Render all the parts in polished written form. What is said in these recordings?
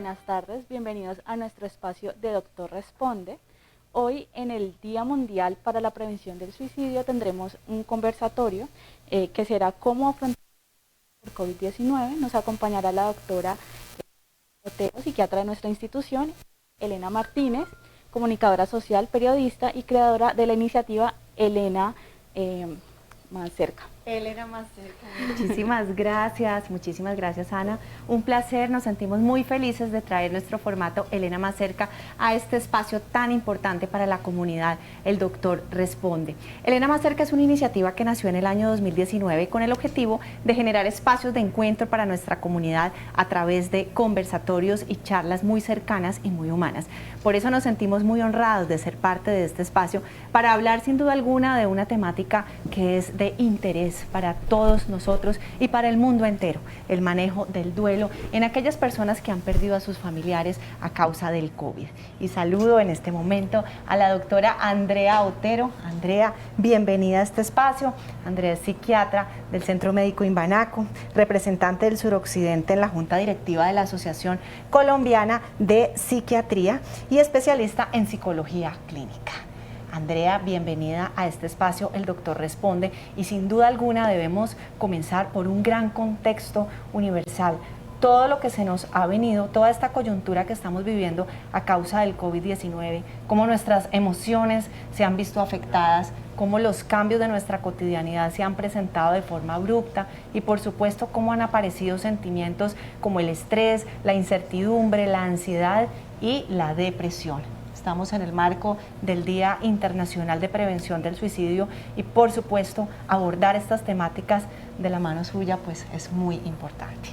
buenas tardes, bienvenidos a nuestro espacio de Doctor Responde. Hoy en el Día Mundial para la Prevención del Suicidio tendremos un conversatorio que será cómo afrontar el COVID-19. Nos acompañará la doctora Otero, psiquiatra de nuestra institución, Elena Martínez, comunicadora social, periodista y creadora de la iniciativa Elena Más Cerca. Elena Más Cerca. Muchísimas gracias Ana. Un placer, nos sentimos muy felices de traer nuestro formato Elena Más Cerca a este espacio tan importante para la comunidad, el Doctor Responde. Elena Más Cerca es una iniciativa que nació en el año 2019 con el objetivo de generar espacios de encuentro para nuestra comunidad a través de conversatorios y charlas muy cercanas y muy humanas. Por eso nos sentimos muy honrados de ser parte de este espacio para hablar sin duda alguna de una temática que es de interés para todos nosotros y para el mundo entero, el manejo del duelo en aquellas personas que han perdido a sus familiares a causa del COVID. Y saludo en este momento a la doctora Andrea Otero. Andrea, bienvenida a este espacio. Andrea es psiquiatra del Centro Médico Imbanaco, representante del suroccidente en la Junta Directiva de la Asociación Colombiana de Psiquiatría y especialista en psicología clínica. Andrea, bienvenida a este espacio, el Doctor Responde, y sin duda alguna debemos comenzar por un gran contexto universal. Todo lo que se nos ha venido, toda esta coyuntura que estamos viviendo a causa del COVID-19, cómo nuestras emociones se han visto afectadas, cómo los cambios de nuestra cotidianidad se han presentado de forma abrupta y por supuesto cómo han aparecido sentimientos como el estrés, la incertidumbre, la ansiedad y la depresión. Estamos en el marco del Día Internacional de Prevención del Suicidio y por supuesto abordar estas temáticas de la mano suya pues es muy importante.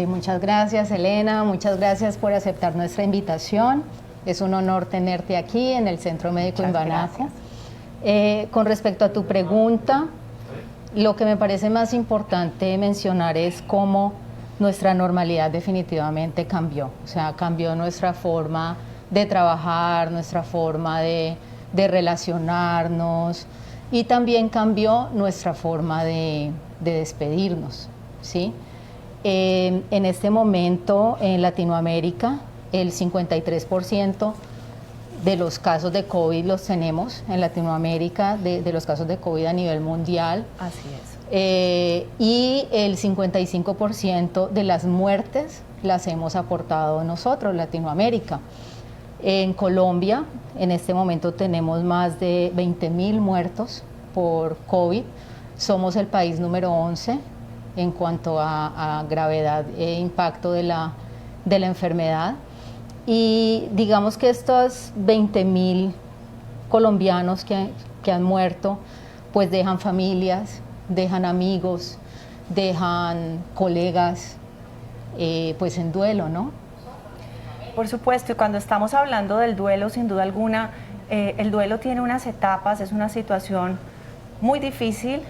Muchas gracias Elena, muchas gracias por aceptar nuestra invitación. Es un honor tenerte aquí en el Centro Médico Imbanaco. Con respecto a tu pregunta, lo que me parece más importante mencionar es cómo nuestra normalidad definitivamente cambió. O sea, cambió nuestra forma de trabajar, nuestra forma de relacionarnos y también cambió nuestra forma de despedirnos, ¿sí? En este momento en Latinoamérica el 53% de los casos de COVID los tenemos en Latinoamérica, de los casos de COVID a nivel mundial. Así es. Y el 55% de las muertes las hemos aportado nosotros, Latinoamérica. En Colombia, en este momento tenemos más de 20.000 muertos por COVID. Somos el país número 11 en cuanto a gravedad e impacto de la enfermedad. Y digamos que estos 20.000 colombianos que han muerto, pues dejan familias, dejan amigos, dejan colegas, pues en duelo, ¿no? Por supuesto, y cuando estamos hablando del duelo, sin duda alguna, el duelo tiene unas etapas, es una situación muy difícil.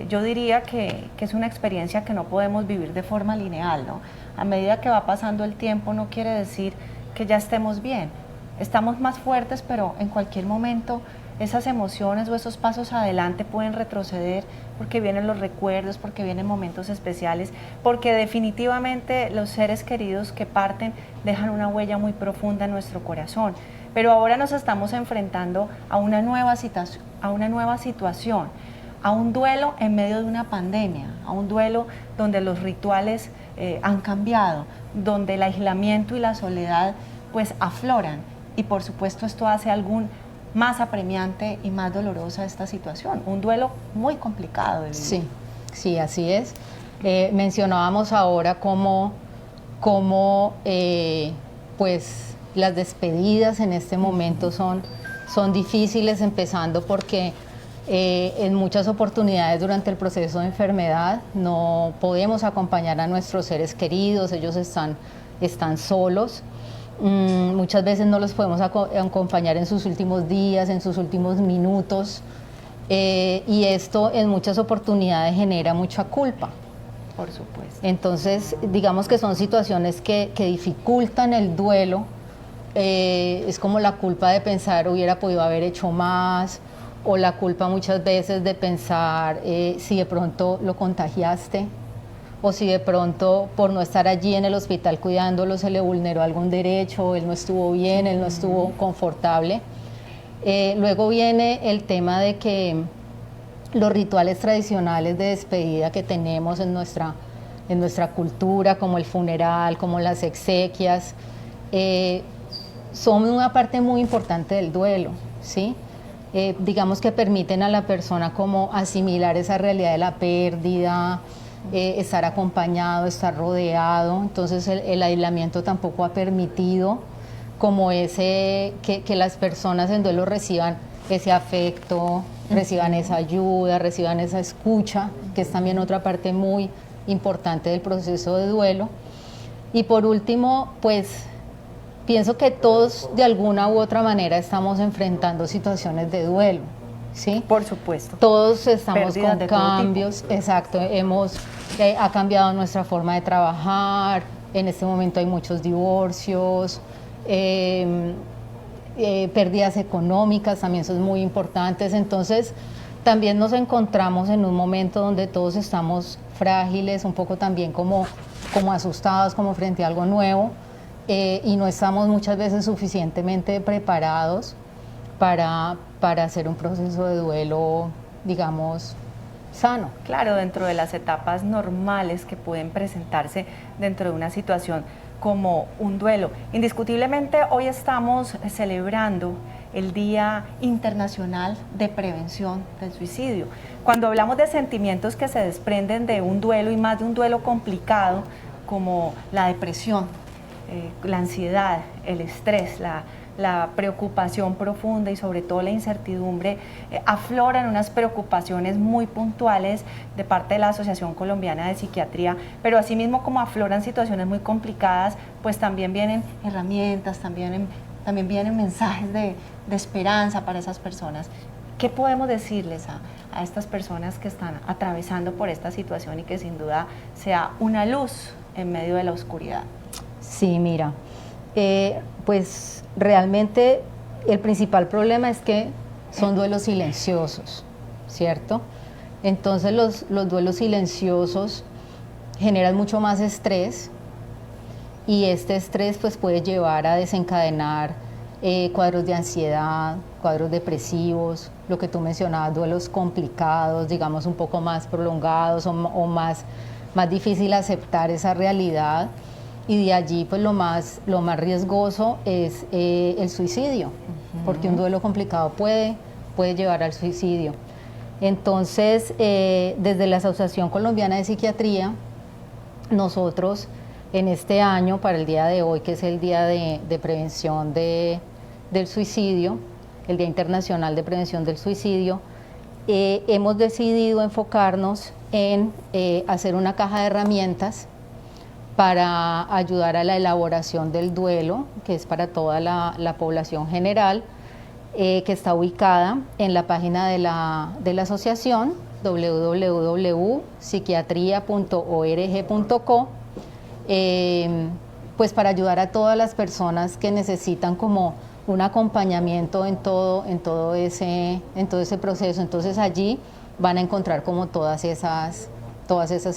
Yo diría que es una experiencia que no podemos vivir de forma lineal, ¿no? A medida que va pasando el tiempo no quiere decir que ya estemos bien. Estamos más fuertes, pero en cualquier momento esas emociones o esos pasos adelante pueden retroceder porque vienen los recuerdos, porque vienen momentos especiales, porque definitivamente los seres queridos que parten dejan una huella muy profunda en nuestro corazón. Pero ahora nos estamos enfrentando a una nueva situación, a un duelo en medio de una pandemia, a un duelo donde los rituales han cambiado, donde el aislamiento y la soledad pues afloran y por supuesto esto hace algún más apremiante y más dolorosa esta situación, un duelo muy complicado de vivir. Sí, así es. Mencionábamos ahora cómo pues las despedidas en este momento son difíciles, empezando porque en muchas oportunidades durante el proceso de enfermedad no podemos acompañar a nuestros seres queridos, ellos están solos. Muchas veces no los podemos acompañar en sus últimos días, en sus últimos minutos, y esto en muchas oportunidades genera mucha culpa. Por supuesto. Entonces, digamos que son situaciones que dificultan el duelo. Es como la culpa de pensar hubiera podido haber hecho más, o la culpa muchas veces de pensar si de pronto lo contagiaste o si de pronto por no estar allí en el hospital cuidándolo se le vulneró algún derecho, él no estuvo bien, él no estuvo confortable. Luego viene el tema de que los rituales tradicionales de despedida que tenemos en nuestra cultura, como el funeral, como las exequias, son una parte muy importante del duelo, ¿sí? Digamos que permiten a la persona como asimilar esa realidad de la pérdida, estar acompañado, estar rodeado. Entonces el aislamiento tampoco ha permitido como que las personas en duelo reciban ese afecto, reciban esa ayuda, reciban esa escucha, que es también otra parte muy importante del proceso de duelo. Y por último, pues pienso que todos de alguna u otra manera estamos enfrentando situaciones de duelo, ¿sí? Por supuesto. Todos estamos Pérdidas con cambios, exacto, ha cambiado nuestra forma de trabajar, en este momento hay muchos divorcios, pérdidas económicas también son muy importantes, entonces también nos encontramos en un momento donde todos estamos frágiles, un poco también como asustados, como frente a algo nuevo, y no estamos muchas veces suficientemente preparados para hacer un proceso de duelo, digamos, sano. Claro, dentro de las etapas normales que pueden presentarse dentro de una situación como un duelo. Indiscutiblemente hoy estamos celebrando el Día Internacional de Prevención del Suicidio. Cuando hablamos de sentimientos que se desprenden de un duelo y más de un duelo complicado como la depresión, la ansiedad, el estrés, la preocupación profunda y sobre todo la incertidumbre, afloran unas preocupaciones muy puntuales de parte de la Asociación Colombiana de Psiquiatría, pero asimismo como afloran situaciones muy complicadas, pues también vienen herramientas, también vienen mensajes de esperanza para esas personas. ¿Qué podemos decirles a estas personas que están atravesando por esta situación y que sin duda sea una luz en medio de la oscuridad? Sí, mira, pues realmente el principal problema es que son duelos silenciosos, ¿cierto? Entonces los duelos silenciosos generan mucho más estrés y este estrés pues puede llevar a desencadenar cuadros de ansiedad, cuadros depresivos, lo que tú mencionabas, duelos complicados, digamos un poco más prolongados o más difícil aceptar esa realidad. Y de allí pues lo más riesgoso es el suicidio, porque un duelo complicado puede llevar al suicidio. Entonces, desde la Asociación Colombiana de Psiquiatría, nosotros en este año, para el día de hoy, que es el Día de Prevención del Suicidio, el Día Internacional de Prevención del Suicidio, hemos decidido enfocarnos en hacer una caja de herramientas para ayudar a la elaboración del duelo, que es para toda la población general, que está ubicada en la página de la asociación, www.psiquiatria.org.co, pues para ayudar a todas las personas que necesitan como un acompañamiento en todo ese proceso. Entonces allí van a encontrar como todas esas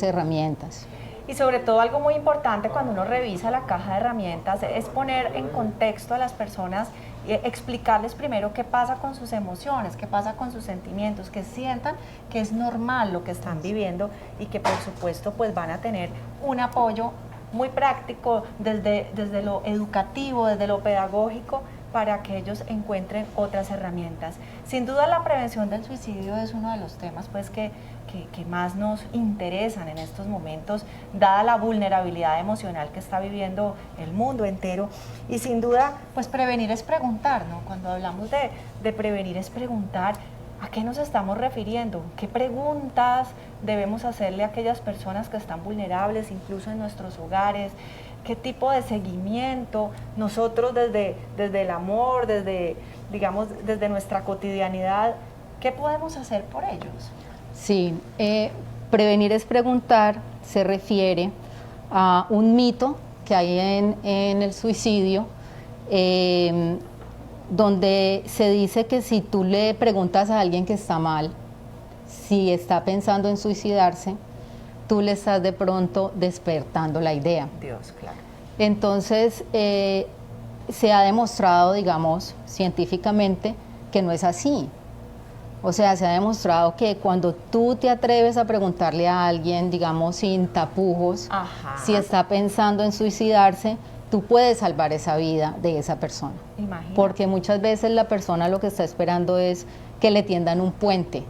herramientas. Y sobre todo algo muy importante cuando uno revisa la caja de herramientas es poner en contexto a las personas, explicarles primero qué pasa con sus emociones, qué pasa con sus sentimientos, que sientan que es normal lo que están viviendo y que por supuesto pues van a tener un apoyo muy práctico desde lo educativo, desde lo pedagógico, para que ellos encuentren otras herramientas. Sin duda la prevención del suicidio es uno de los temas pues que más nos interesan en estos momentos, dada la vulnerabilidad emocional que está viviendo el mundo entero. Y sin duda, pues prevenir es preguntar, ¿no? Cuando hablamos de prevenir es preguntar, ¿a qué nos estamos refiriendo? ¿Qué preguntas debemos hacerle a aquellas personas que están vulnerables, incluso en nuestros hogares? ¿Qué tipo de seguimiento nosotros desde el amor, desde nuestra cotidianidad, qué podemos hacer por ellos? Sí, prevenir es preguntar se refiere a un mito que hay en el suicidio, donde se dice que si tú le preguntas a alguien que está mal, si está pensando en suicidarse, tú le estás de pronto despertando la idea. Dios, claro. Entonces, se ha demostrado, digamos, científicamente que no es así. O sea, se ha demostrado que cuando tú te atreves a preguntarle a alguien, digamos, sin tapujos, si está pensando en suicidarse, tú puedes salvar esa vida de esa persona. Imagínate. Porque muchas veces la persona lo que está esperando es que le tiendan un puente.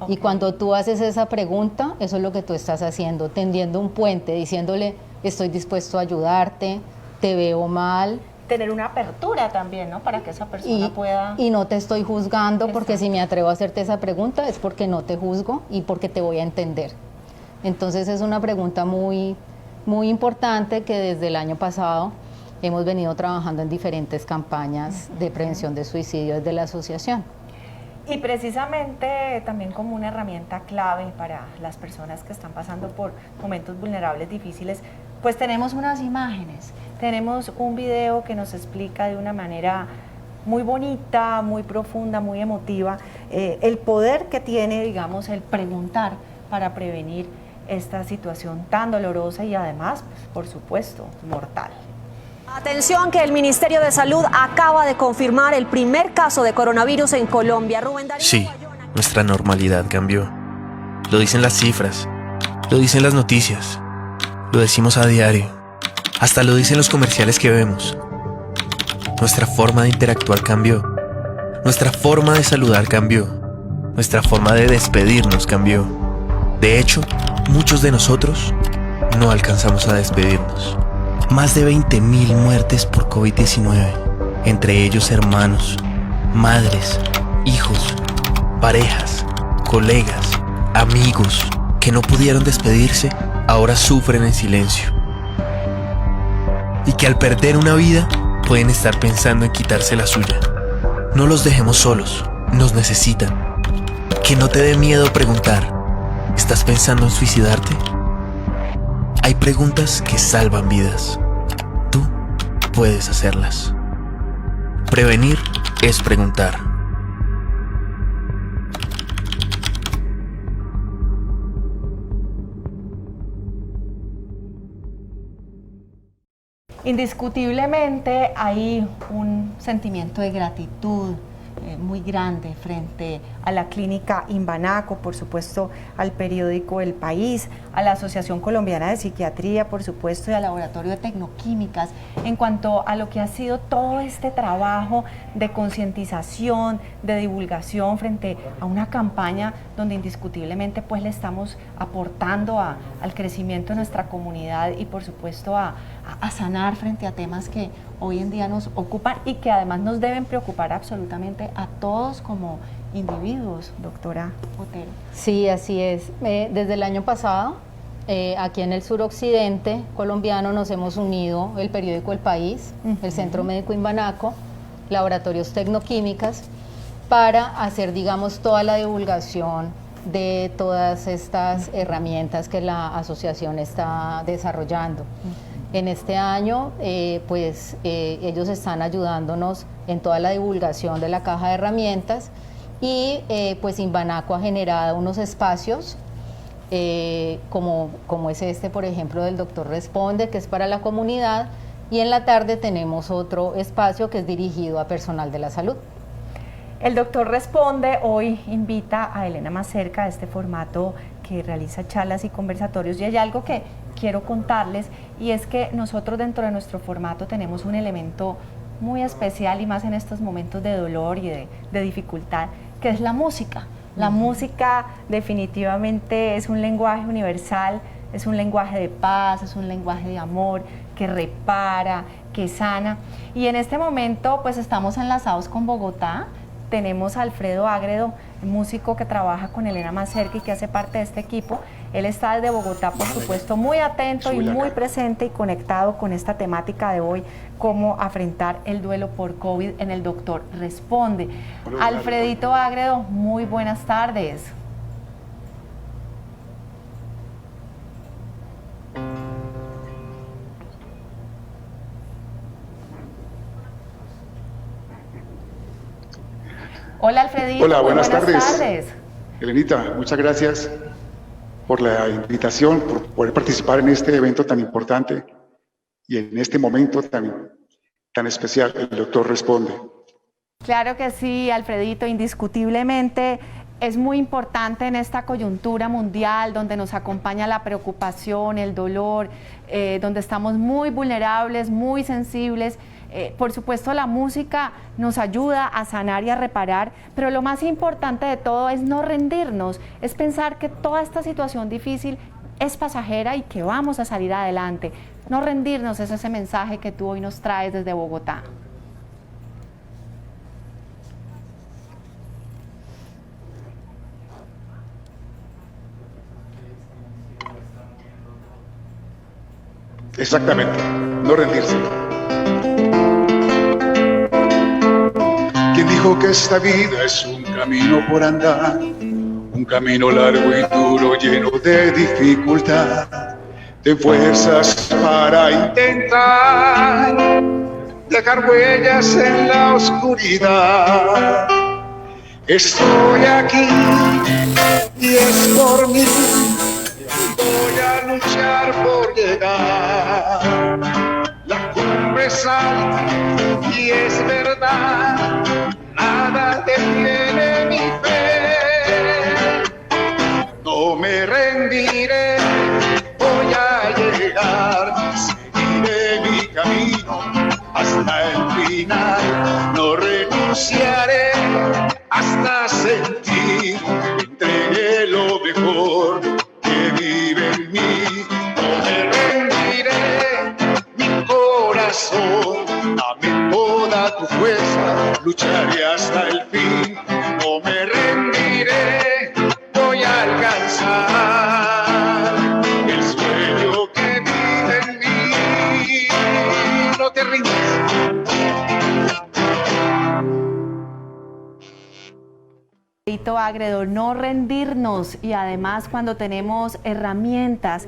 Y cuando tú haces esa pregunta, eso es lo que tú estás haciendo, tendiendo un puente, diciéndole, estoy dispuesto a ayudarte, te veo mal. Tener una apertura también, ¿no? Para que esa persona pueda... Y no te estoy juzgando, porque si me atrevo a hacerte esa pregunta es porque no te juzgo y porque te voy a entender. Entonces es una pregunta muy, muy importante que desde el año pasado hemos venido trabajando en diferentes campañas de prevención de suicidio desde la asociación. Y precisamente también como una herramienta clave para las personas que están pasando por momentos vulnerables difíciles, pues tenemos unas imágenes, tenemos un video que nos explica de una manera muy bonita, muy profunda, muy emotiva, el poder que tiene, digamos, el preguntar para prevenir esta situación tan dolorosa y además, pues, por supuesto, mortal. Atención, que el Ministerio de Salud acaba de confirmar el primer caso de coronavirus en Colombia. Rubén Darío. Sí, nuestra normalidad cambió. Lo dicen las cifras, lo dicen las noticias, lo decimos a diario, hasta lo dicen los comerciales que vemos. Nuestra forma de interactuar cambió, nuestra forma de saludar cambió, nuestra forma de despedirnos cambió. De hecho, muchos de nosotros no alcanzamos a despedirnos. Más de 20.000 muertes por COVID-19, entre ellos hermanos, madres, hijos, parejas, colegas, amigos, que no pudieron despedirse, ahora sufren en silencio. Y que al perder una vida, pueden estar pensando en quitarse la suya. No los dejemos solos, nos necesitan. Que no te dé miedo preguntar, ¿estás pensando en suicidarte? Hay preguntas que salvan vidas. Tú puedes hacerlas. Prevenir es preguntar. Indiscutiblemente hay un sentimiento de gratitud muy grande frente a la clínica Imbanaco, por supuesto al periódico El País, a la Asociación Colombiana de Psiquiatría, por supuesto, y al Laboratorio de Tecnoquímicas, en cuanto a lo que ha sido todo este trabajo de concientización, de divulgación frente a una campaña donde indiscutiblemente pues le estamos aportando al crecimiento de nuestra comunidad y por supuesto a sanar frente a temas que hoy en día nos ocupan y que además nos deben preocupar absolutamente a todos como individuos, doctora Otero. Sí, así es. Desde el año pasado, aquí en el suroccidente colombiano nos hemos unido el periódico El País, el Centro Médico Imbanaco, Laboratorios Tecnoquímicas, para hacer, digamos, toda la divulgación de todas estas herramientas que la asociación está desarrollando. En este año, ellos están ayudándonos en toda la divulgación de la caja de herramientas y pues Imbanaco ha generado unos espacios como es este, por ejemplo, del Doctor Responde, que es para la comunidad, y en la tarde tenemos otro espacio que es dirigido a personal de la salud. El Doctor Responde hoy invita a Elena Macerca a este formato que realiza charlas y conversatorios, y hay algo que quiero contarles, y es que nosotros dentro de nuestro formato tenemos un elemento muy especial y más en estos momentos de dolor y de dificultad, que es la música. La música definitivamente es un lenguaje universal, es un lenguaje de paz, es un lenguaje de amor, que repara, que sana, y en este momento pues estamos enlazados con Bogotá. Tenemos a Alfredo Ágredo, músico que trabaja con Elena Macerca y que hace parte de este equipo. Él está desde Bogotá, por supuesto, muy atento y muy presente y conectado con esta temática de hoy, cómo afrontar el duelo por COVID en el Doctor Responde. Alfredito Ágredo, muy buenas tardes. Hola Alfredito. Hola, buenas tardes. Elenita, muchas gracias. por la invitación, por poder participar en este evento tan importante y en este momento tan especial. El doctor responde. Claro que sí, Alfredito, indiscutiblemente es muy importante en esta coyuntura mundial donde nos acompaña la preocupación, el dolor, donde estamos muy vulnerables, muy sensibles. Por supuesto, la música nos ayuda a sanar y a reparar, pero lo más importante de todo es no rendirnos, es pensar que toda esta situación difícil es pasajera y que vamos a salir adelante. No rendirnos es ese mensaje que tú hoy nos traes desde Bogotá. Exactamente, no rendirse. ¿Quién dijo que esta vida es un camino por andar? Un camino largo y duro, lleno de dificultad. Ten fuerzas para intentar dejar huellas en la oscuridad. Estoy aquí y es por mí. Voy a luchar por llegar. La cumbre es alta y es verdad. Nada detiene mi fe. No me rendiré. Voy a llegar. Seguiré mi camino hasta el final. No renunciaré hasta sentir que entregué lo mejor que vive en mí. No me rendiré, mi corazón, dame toda tu fuerza, lucharé hasta el fin. No me rendiré, voy a alcanzar el sueño que vive en mí. No te rindas. Agredor, no rendirnos, y además cuando tenemos herramientas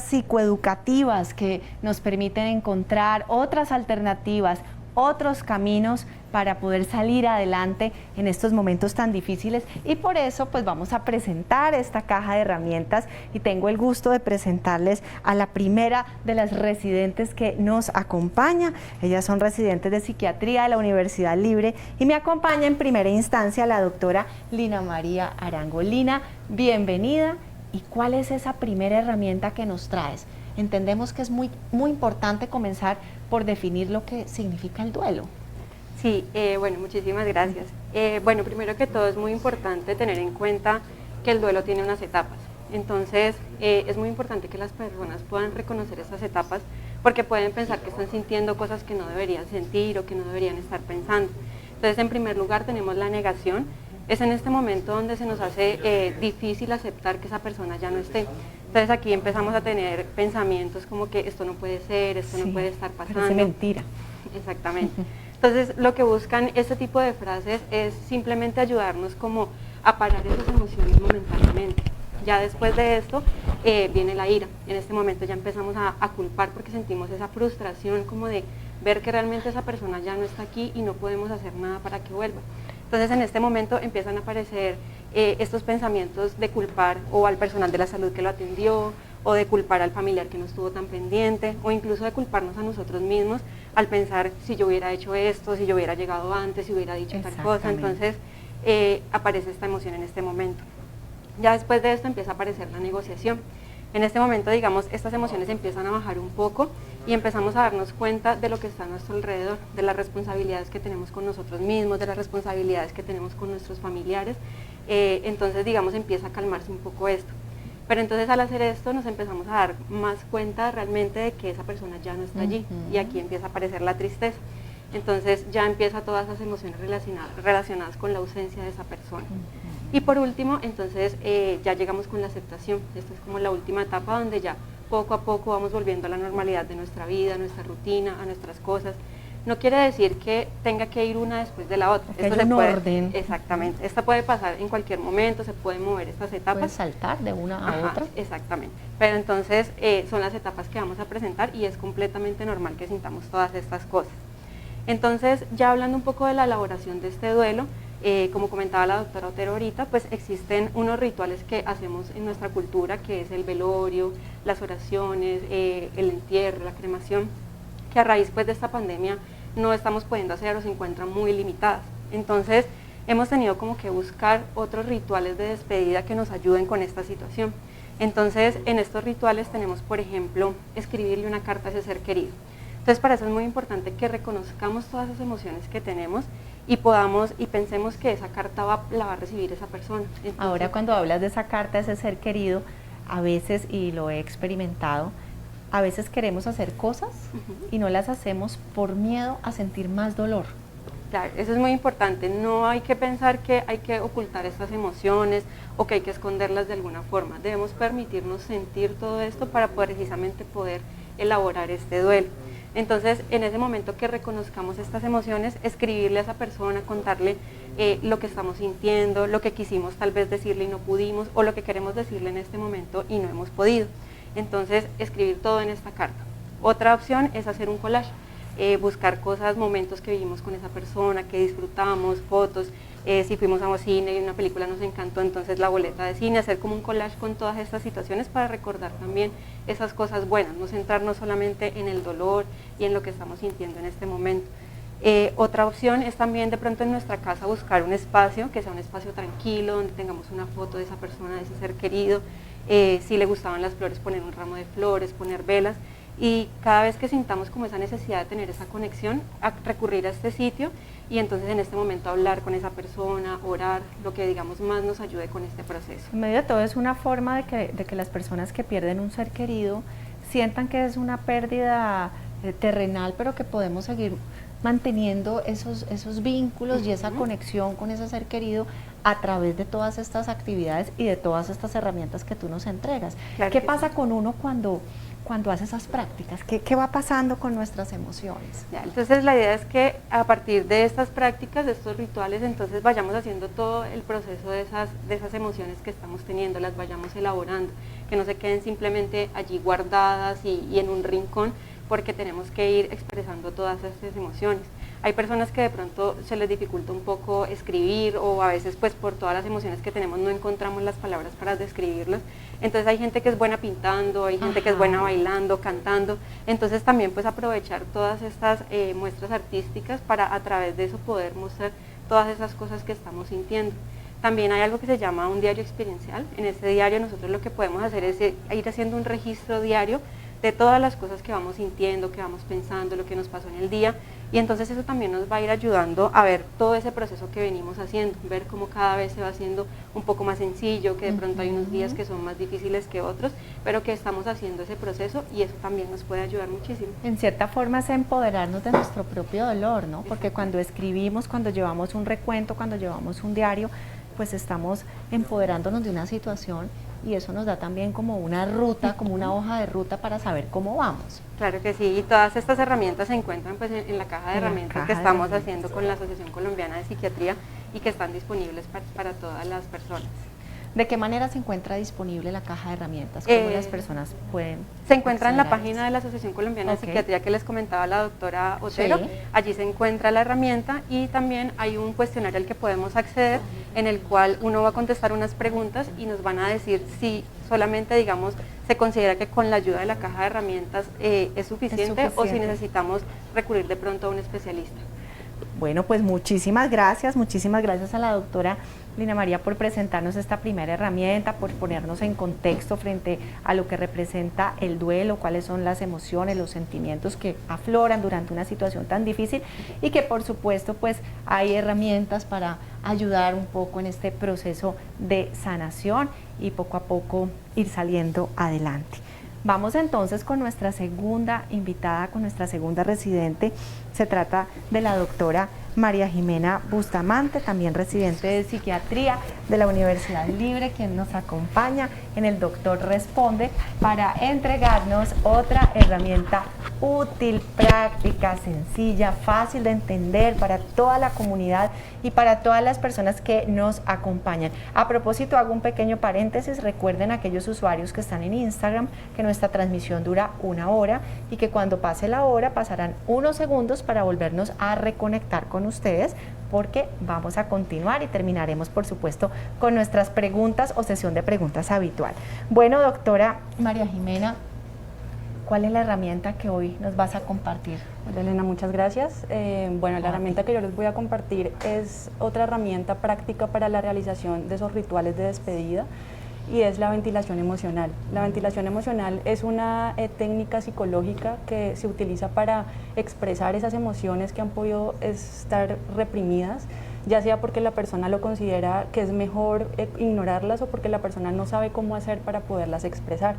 psicoeducativas que nos permiten encontrar otras alternativas, otros caminos para poder salir adelante en estos momentos tan difíciles, y por eso pues vamos a presentar esta caja de herramientas y tengo el gusto de presentarles a la primera de las residentes que nos acompaña. Ellas son residentes de psiquiatría de la Universidad Libre y me acompaña en primera instancia la doctora Lina María Arango. Lina, bienvenida. ¿Y cuál es esa primera herramienta que nos traes? Entendemos que es muy importante comenzar por definir lo que significa el duelo. Sí, bueno, muchísimas gracias. Bueno, primero que todo es muy importante tener en cuenta que el duelo tiene unas etapas. Entonces, es muy importante que las personas puedan reconocer esas etapas porque pueden pensar que están sintiendo cosas que no deberían sentir o que no deberían estar pensando. Entonces, en primer lugar, tenemos la negación. Es en este momento donde se nos hace difícil aceptar que esa persona ya no esté. Entonces aquí empezamos a tener pensamientos como que esto no puede ser, esto no puede estar pasando. Parece mentira. Exactamente. Entonces lo que buscan este tipo de frases es simplemente ayudarnos como a parar esas emociones momentáneamente. Ya después de esto viene la ira. En este momento ya empezamos a culpar porque sentimos esa frustración como de ver que realmente esa persona ya no está aquí y no podemos hacer nada para que vuelva. Entonces en este momento empiezan a aparecer estos pensamientos de culpar o al personal de la salud que lo atendió, o de culpar al familiar que no estuvo tan pendiente, o incluso de culparnos a nosotros mismos al pensar si yo hubiera hecho esto, si yo hubiera llegado antes, si hubiera dicho tal cosa. Entonces aparece esta emoción en este momento. Ya después de esto empieza a aparecer la negociación. En este momento, digamos, estas emociones empiezan a bajar un poco y empezamos a darnos cuenta de lo que está a nuestro alrededor, de las responsabilidades que tenemos con nosotros mismos, de las responsabilidades que tenemos con nuestros familiares. Entonces, digamos, empieza a calmarse un poco esto. Pero entonces al hacer esto nos empezamos a dar más cuenta realmente de que esa persona ya no está allí, y aquí empieza a aparecer la tristeza. Entonces ya empieza todas esas emociones relacionadas con la ausencia de esa persona. Y por último, entonces ya llegamos con la aceptación. Esta es como la última etapa donde ya poco a poco vamos volviendo a la normalidad de nuestra vida, a nuestra rutina, a nuestras cosas. No quiere decir que tenga que ir una después de la otra. Esto se puede, orden. Exactamente. Esta puede pasar en cualquier momento, se pueden mover estas etapas. Pueden saltar de una a otra. Exactamente. Pero entonces son las etapas que vamos a presentar y es completamente normal que sintamos todas estas cosas. Entonces, ya hablando un poco de la elaboración de este duelo, Como comentaba la doctora Otero ahorita, pues existen unos rituales que hacemos en nuestra cultura, que es el velorio, las oraciones, el entierro, la cremación, que a raíz pues de esta pandemia no estamos pudiendo hacer o se encuentran muy limitadas. Entonces hemos tenido como que buscar otros rituales de despedida que nos ayuden con esta situación. Entonces en estos rituales tenemos, por ejemplo, escribirle una carta a ese ser querido. Entonces para eso es muy importante que reconozcamos todas esas emociones que tenemos y podamos y pensemos que esa carta la va a recibir esa persona. Entonces, ahora cuando hablas de esa carta, ese ser querido, a veces, y lo he experimentado, a veces queremos hacer cosas y no las hacemos por miedo a sentir más dolor. Claro, eso es muy importante. No hay que pensar que hay que ocultar estas emociones o que hay que esconderlas de alguna forma. Debemos permitirnos sentir todo esto para precisamente poder elaborar este duelo. Entonces, en ese momento que reconozcamos estas emociones, escribirle a esa persona, contarle lo que estamos sintiendo, lo que quisimos tal vez decirle y no pudimos, o lo que queremos decirle en este momento y no hemos podido. Entonces, escribir todo en esta carta. Otra opción es hacer un collage, buscar cosas, momentos que vivimos con esa persona, que disfrutamos, fotos, si fuimos a un cine y una película nos encantó, entonces la boleta de cine, hacer como un collage con todas estas situaciones para recordar también esas cosas buenas, no centrarnos solamente en el dolor y en lo que estamos sintiendo en este momento. Otra opción es también de pronto en nuestra casa buscar un espacio, que sea un espacio tranquilo, donde tengamos una foto de esa persona, de ese ser querido, si le gustaban las flores, poner un ramo de flores, poner velas, y cada vez que sintamos como esa necesidad de tener esa conexión, a recurrir a este sitio y entonces en este momento hablar con esa persona, orar, lo que digamos más nos ayude con este proceso. En medio de todo es una forma de que las personas que pierden un ser querido sientan que es una pérdida terrenal, pero que podemos seguir manteniendo esos vínculos y esa conexión con ese ser querido a través de todas estas actividades y de todas estas herramientas que tú nos entregas. Claro. ¿Qué pasa con uno cuando hace esas prácticas? ¿Qué va pasando con nuestras emociones? Ya, entonces la idea es que a partir de estas prácticas, de estos rituales, entonces vayamos haciendo todo el proceso de esas emociones que estamos teniendo, las vayamos elaborando, que no se queden simplemente allí guardadas y en un rincón, porque tenemos que ir expresando todas estas emociones. Hay personas que de pronto se les dificulta un poco escribir o a veces pues por todas las emociones que tenemos no encontramos las palabras para describirlas. Entonces hay gente que es buena pintando, hay gente que es buena bailando, cantando. Entonces también pues aprovechar todas estas muestras artísticas para a través de eso poder mostrar todas esas cosas que estamos sintiendo. También hay algo que se llama un diario experiencial. En este diario nosotros lo que podemos hacer es ir haciendo un registro diario de todas las cosas que vamos sintiendo, que vamos pensando, lo que nos pasó en el día, y entonces eso también nos va a ir ayudando a ver todo ese proceso que venimos haciendo, ver cómo cada vez se va haciendo un poco más sencillo, que de pronto hay unos días que son más difíciles que otros, pero que estamos haciendo ese proceso y eso también nos puede ayudar muchísimo. En cierta forma es empoderarnos de nuestro propio dolor, ¿no? Porque cuando escribimos, cuando llevamos un recuento, cuando llevamos un diario, pues estamos empoderándonos de una situación y eso nos da también como una ruta, como una hoja de ruta para saber cómo vamos. Claro que sí, y todas estas herramientas se encuentran pues en la caja de herramientas que estamos haciendo con la Asociación Colombiana de Psiquiatría y que están disponibles para todas las personas. ¿De qué manera se encuentra disponible la caja de herramientas? ¿Cómo las personas pueden Se encuentra en la acceder a página de la Asociación Colombiana de Ok. Psiquiatría que les comentaba la doctora Otero. Sí. Allí se encuentra la herramienta y también hay un cuestionario al que podemos acceder en el cual uno va a contestar unas preguntas y nos van a decir si solamente, digamos, se considera que con la ayuda de la caja de herramientas es suficiente o si necesitamos recurrir de pronto a un especialista. Bueno, pues muchísimas gracias a la doctora Lina María por presentarnos esta primera herramienta, por ponernos en contexto frente a lo que representa el duelo, cuáles son las emociones, los sentimientos que afloran durante una situación tan difícil y que por supuesto pues hay herramientas para ayudar un poco en este proceso de sanación y poco a poco ir saliendo adelante. Vamos entonces con nuestra segunda invitada, con nuestra segunda residente. Se trata de la doctora María Jimena Bustamante, también residente de psiquiatría de la Universidad Libre, quien nos acompaña en el Doctor Responde para entregarnos otra herramienta útil, práctica, sencilla, fácil de entender para toda la comunidad y para todas las personas que nos acompañan. A propósito, hago un pequeño paréntesis, recuerden a aquellos usuarios que están en Instagram que nuestra transmisión dura 1 hora y que cuando pase la hora pasarán unos segundos para volvernos a reconectar con ustedes, porque vamos a continuar y terminaremos, por supuesto, con nuestras preguntas o sesión de preguntas habitual. Bueno, doctora María Jimena, ¿cuál es la herramienta que hoy nos vas a compartir? Hola Elena, muchas gracias. Bueno, la herramienta que yo les voy a compartir es otra herramienta práctica para la realización de esos rituales de despedida, y es la ventilación emocional. La ventilación emocional es una técnica psicológica que se utiliza para expresar esas emociones que han podido estar reprimidas, ya sea porque la persona lo considera que es mejor ignorarlas o porque la persona no sabe cómo hacer para poderlas expresar.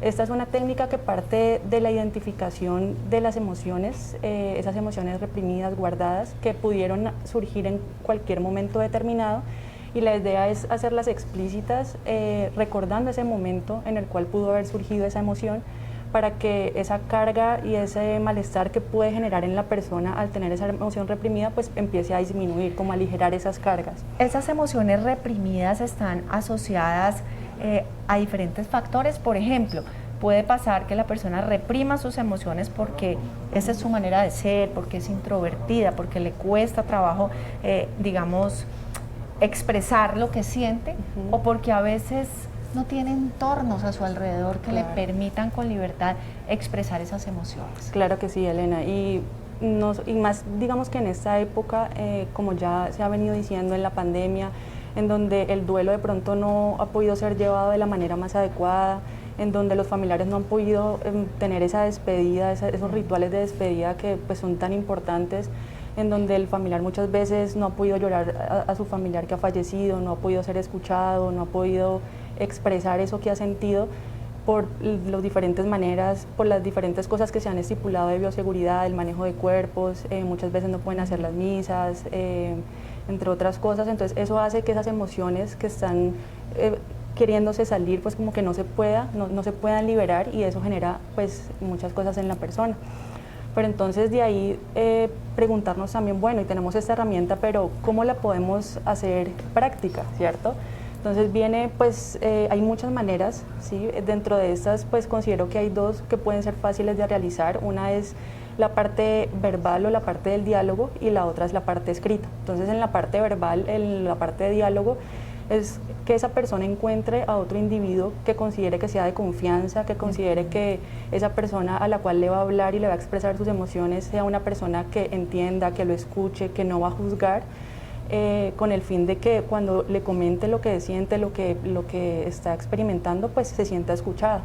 Esta es una técnica que parte de la identificación de las emociones, esas emociones reprimidas, guardadas, que pudieron surgir en cualquier momento determinado, y la idea es hacerlas explícitas, recordando ese momento en el cual pudo haber surgido esa emoción, para que esa carga y ese malestar que puede generar en la persona al tener esa emoción reprimida, pues empiece a disminuir, como a aligerar esas cargas. Esas emociones reprimidas están asociadas a diferentes factores. Por ejemplo, puede pasar que la persona reprima sus emociones porque esa es su manera de ser, porque es introvertida, porque le cuesta trabajo, digamos, expresar lo que siente, o porque a veces no tiene entornos a su alrededor que le permitan con libertad expresar esas emociones. Claro que sí, Elena, y más digamos que en esta época, como ya se ha venido diciendo, en la pandemia, en donde el duelo de pronto no ha podido ser llevado de la manera más adecuada, en donde los familiares no han podido tener esa despedida, esos rituales de despedida que pues son tan importantes, en donde el familiar muchas veces no ha podido llorar a su familiar que ha fallecido, no ha podido ser escuchado, no ha podido expresar eso que ha sentido por las diferentes maneras, por las diferentes cosas que se han estipulado de bioseguridad, el manejo de cuerpos, muchas veces no pueden hacer las misas, entre otras cosas. Entonces eso hace que esas emociones que están queriéndose salir, pues como que no se puedan liberar, y eso genera pues muchas cosas en la persona. Pero entonces de ahí preguntarnos también, bueno, y tenemos esta herramienta, pero ¿cómo la podemos hacer práctica, cierto? Entonces viene, pues hay muchas maneras, ¿sí? Dentro de estas, pues considero que hay dos que pueden ser fáciles de realizar. Una es la parte verbal o la parte del diálogo, y la otra es la parte escrita. Entonces en la parte verbal, en la parte de diálogo, es que esa persona encuentre a otro individuo que considere que sea de confianza, que considere que esa persona a la cual le va a hablar y le va a expresar sus emociones sea una persona que entienda, que lo escuche, que no va a juzgar, con el fin de que cuando le comente lo que siente, lo que está experimentando, pues se sienta escuchada.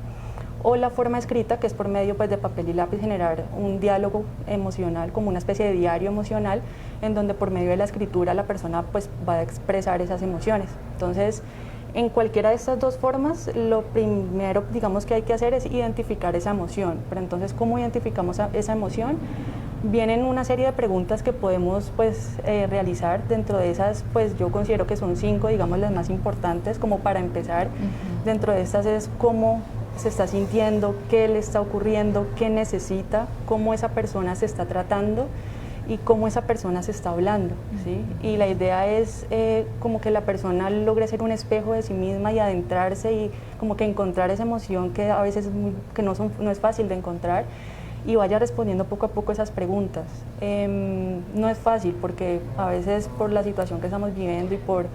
O la forma escrita, que es por medio pues de papel y lápiz generar un diálogo emocional, como una especie de diario emocional, en donde por medio de la escritura la persona pues va a expresar esas emociones. Entonces, en cualquiera de estas dos formas, lo primero, digamos, que hay que hacer es identificar esa emoción. Pero entonces, ¿cómo identificamos esa emoción? Vienen una serie de preguntas que podemos pues realizar. Dentro de esas, pues yo considero que son 5, digamos, las más importantes, como para empezar. Dentro de estas es cómo se está sintiendo, qué le está ocurriendo, qué necesita, cómo esa persona se está tratando y cómo esa persona se está hablando, ¿sí? Y la idea es como que la persona logre ser un espejo de sí misma y adentrarse y como que encontrar esa emoción que a veces no es fácil de encontrar, y vaya respondiendo poco a poco esas preguntas. No es fácil porque a veces por la situación que estamos viviendo y por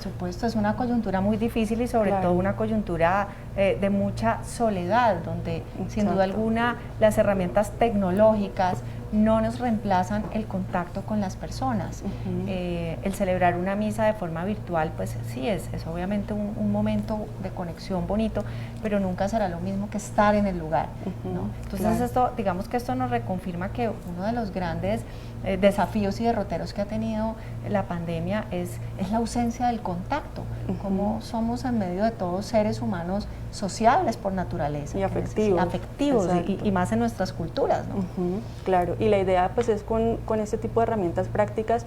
supuesto, es una coyuntura muy difícil y sobre todo una coyuntura de mucha soledad, donde sin duda alguna las herramientas tecnológicas no nos reemplazan el contacto con las personas. El celebrar una misa de forma virtual, pues sí, es obviamente un momento de conexión bonito, pero nunca será lo mismo que estar en el lugar, ¿no? Entonces esto, digamos que esto nos reconfirma que uno de los grandes desafíos y derroteros que ha tenido la pandemia es la ausencia del contacto, como somos en medio de todos seres humanos sociables por naturaleza. Y afectivos. Y más en nuestras culturas, ¿no? Claro, y la idea pues es con este tipo de herramientas prácticas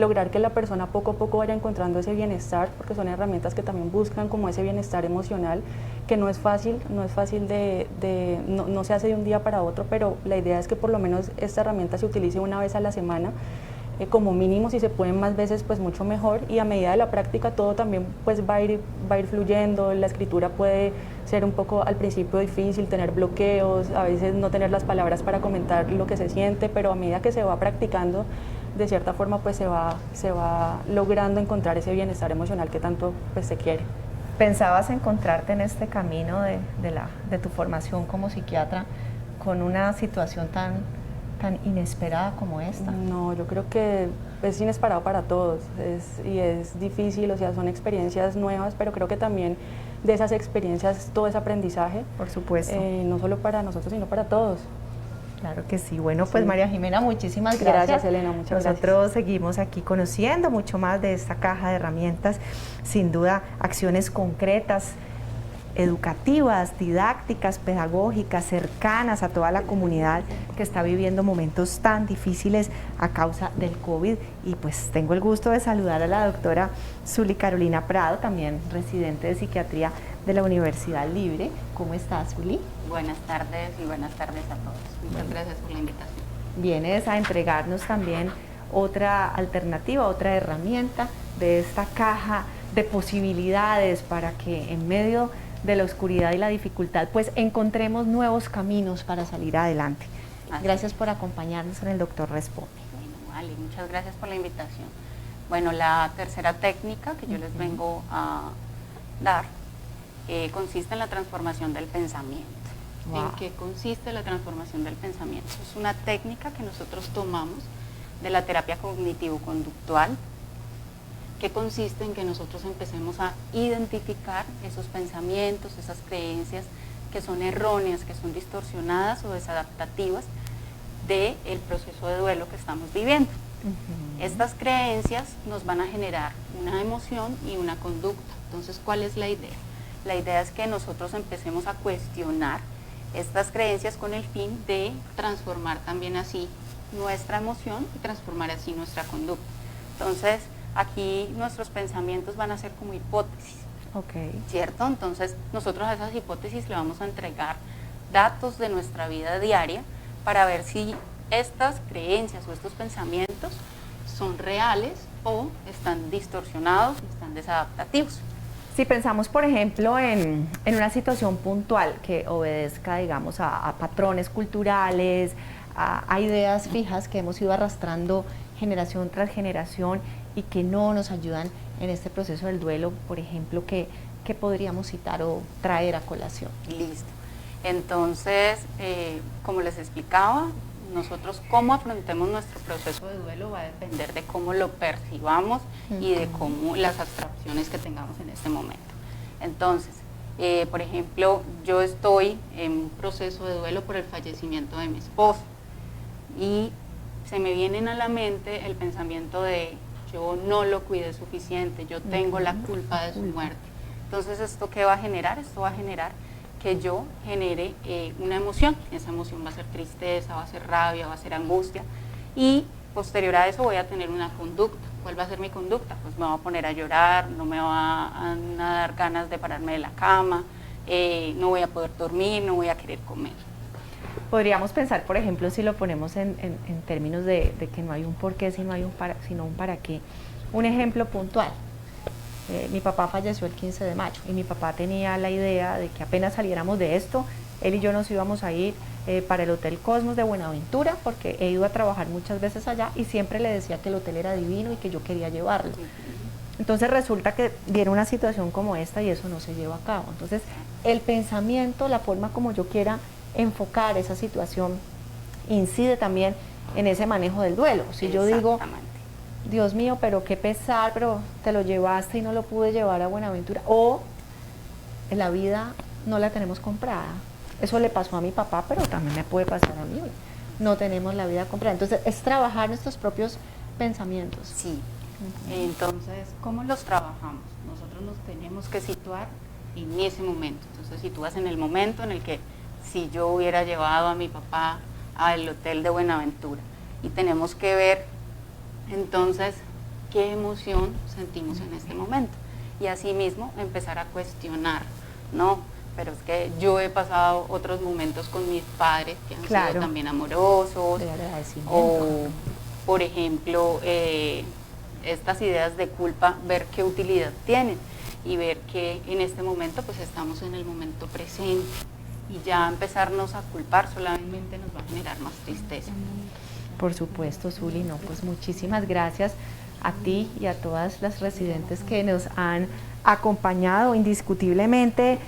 lograr que la persona poco a poco vaya encontrando ese bienestar, porque son herramientas que también buscan como ese bienestar emocional, que no es fácil, no se hace de un día para otro, pero la idea es que por lo menos esta herramienta se utilice una vez a la semana, como mínimo. Si se pueden más veces, pues mucho mejor, y a medida de la práctica todo también pues va a ir fluyendo. La escritura puede ser un poco al principio difícil, tener bloqueos, a veces no tener las palabras para comentar lo que se siente, pero a medida que se va practicando, de cierta forma pues se va logrando encontrar ese bienestar emocional que tanto pues se quiere. ¿Pensabas encontrarte en este camino de tu formación como psiquiatra con una situación tan inesperada como esta? No, yo creo que es inesperado para todos, y es difícil, o sea, son experiencias nuevas, pero creo que también de esas experiencias todo es aprendizaje. Por supuesto. No solo para nosotros, sino para todos. Claro que sí. Bueno, pues María Jimena, muchísimas gracias. Gracias, Elena, muchas gracias. Nosotros seguimos aquí conociendo mucho más de esta caja de herramientas, sin duda acciones concretas, educativas, didácticas, pedagógicas, cercanas a toda la comunidad que está viviendo momentos tan difíciles a causa del COVID. Y pues tengo el gusto de saludar a la doctora Zuli Carolina Prado, también residente de psiquiatría de la Universidad Libre. ¿Cómo estás, Zuli? Buenas tardes y buenas tardes a todos. Muchas gracias por la invitación. Vienes a entregarnos también otra alternativa, otra herramienta de esta caja de posibilidades para que en medio de la oscuridad y la dificultad pues encontremos nuevos caminos para salir adelante. Gracias por acompañarnos en el Doctor Responde. Bueno, vale, muchas gracias por la invitación. Bueno, la tercera técnica que yo les vengo a dar consiste en la transformación del pensamiento. Wow. ¿En qué consiste la transformación del pensamiento? Es una técnica que nosotros tomamos de la terapia cognitivo-conductual, que consiste en que nosotros empecemos a identificar esos pensamientos, esas creencias que son erróneas, que son distorsionadas o desadaptativas del proceso de duelo que estamos viviendo. Estas creencias nos van a generar una emoción y una conducta. Entonces, ¿cuál es la idea? La idea es que nosotros empecemos a cuestionar estas creencias con el fin de transformar también así nuestra emoción y transformar así nuestra conducta. Entonces, aquí nuestros pensamientos van a ser como hipótesis, ¿cierto? Entonces, nosotros a esas hipótesis le vamos a entregar datos de nuestra vida diaria para ver si estas creencias o estos pensamientos son reales o están distorsionados, están desadaptativos. Si pensamos, por ejemplo, en una situación puntual que obedezca, digamos, a patrones culturales, a ideas fijas que hemos ido arrastrando generación tras generación y que no nos ayudan en este proceso del duelo, por ejemplo, ¿qué podríamos citar o traer a colación? Listo. Entonces, como les explicaba, nosotros cómo afrontemos nuestro proceso de duelo va a depender de cómo lo percibamos y de cómo las abstracciones que tengamos en este momento. Entonces, por ejemplo, yo estoy en un proceso de duelo por el fallecimiento de mi esposo y se me vienen a la mente el pensamiento de yo no lo cuidé suficiente, yo tengo la culpa de su muerte. Entonces, ¿esto qué va a generar? Esto va a generar que yo genere una emoción. Esa emoción va a ser tristeza, va a ser rabia, va a ser angustia, y posterior a eso voy a tener una conducta. ¿Cuál va a ser mi conducta? Pues me voy a poner a llorar, no me va a dar ganas de pararme de la cama, no voy a poder dormir, no voy a querer comer. Podríamos pensar, por ejemplo, si lo ponemos en términos de que no hay un por qué, sino un para qué. Un ejemplo puntual. Mi papá falleció el 15 de mayo y mi papá tenía la idea de que apenas saliéramos de esto, él y yo nos íbamos a ir para el Hotel Cosmos de Buenaventura, porque he ido a trabajar muchas veces allá y siempre le decía que el hotel era divino y que yo quería llevarlo. Entonces resulta que viene una situación como esta y eso no se lleva a cabo. Entonces el pensamiento, la forma como yo quiera enfocar esa situación incide también en ese manejo del duelo. Si yo digo, Dios mío, pero qué pesar, pero te lo llevaste y no lo pude llevar a Buenaventura, o en la vida no la tenemos comprada. Eso le pasó a mi papá, pero también me puede pasar a mí. No tenemos la vida comprada. Entonces, es trabajar nuestros propios pensamientos. Sí. Entonces, ¿cómo los trabajamos? Nosotros nos tenemos que situar en ese momento. Entonces, sitúas en el momento en el que si yo hubiera llevado a mi papá al hotel de Buenaventura, y tenemos que ver entonces qué emoción sentimos en este momento. Y asimismo empezar a cuestionar, ¿no? Pero es que yo he pasado otros momentos con mis padres que han sido también amorosos, o por ejemplo, estas ideas de culpa, ver qué utilidad tienen y ver que en este momento pues estamos en el momento presente, y ya empezarnos a culpar solamente nos va a generar más tristeza. Por supuesto, Zuli, no, pues muchísimas gracias a ti y a todas las residentes que nos han acompañado indiscutiblemente,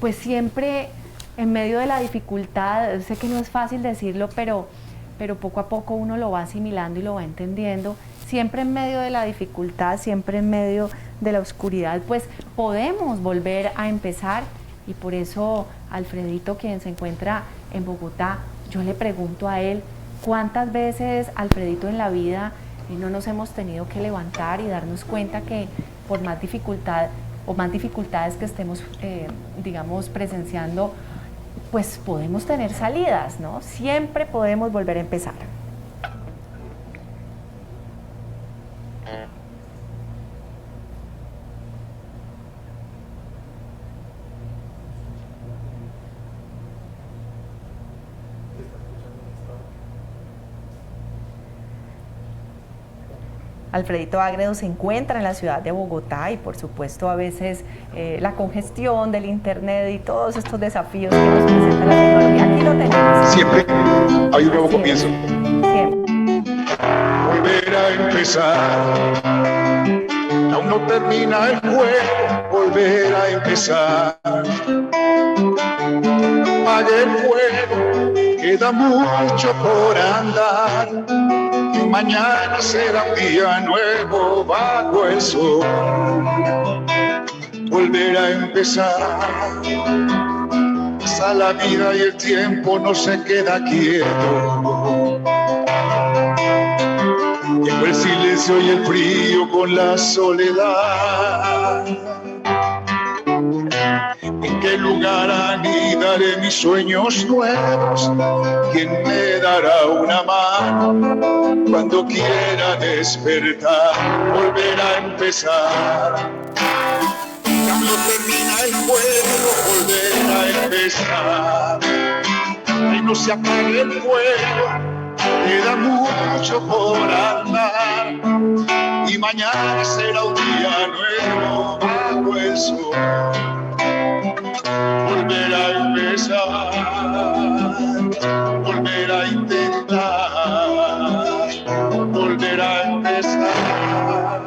pues siempre en medio de la dificultad. Sé que no es fácil decirlo, pero poco a poco uno lo va asimilando y lo va entendiendo. Siempre en medio de la dificultad, siempre en medio de la oscuridad, pues podemos volver a empezar. Y por eso Alfredito, quien se encuentra en Bogotá, yo le pregunto a él, ¿cuántas veces, Alfredito, en la vida no nos hemos tenido que levantar y darnos cuenta que por más dificultad o más dificultades que estemos, digamos, presenciando, pues podemos tener salidas, ¿no? Siempre podemos volver a empezar. Alfredito Ágredo se encuentra en la ciudad de Bogotá y por supuesto a veces la congestión del internet y todos estos desafíos que nos presenta la tecnología, aquí lo tenemos. Siempre hay un nuevo comienzo. Siempre. Volver a empezar. Aún no termina el juego, volver a empezar. Apaga el fuego, queda mucho por andar. Mañana será un día nuevo bajo el sol. Volver a empezar. Pasa la vida y el tiempo no se queda quieto. Llegó el silencio y el frío con la soledad. ¿En qué lugar anidaré mis sueños nuevos? ¿Quién me dará una mano cuando quiera despertar? Volver a empezar. Cuando termina el juego, volver a empezar. Y no se apague el fuego, queda mucho por andar. Y mañana será un día nuevo bajo el sol. Volver a empezar, volver a intentar, volver a empezar.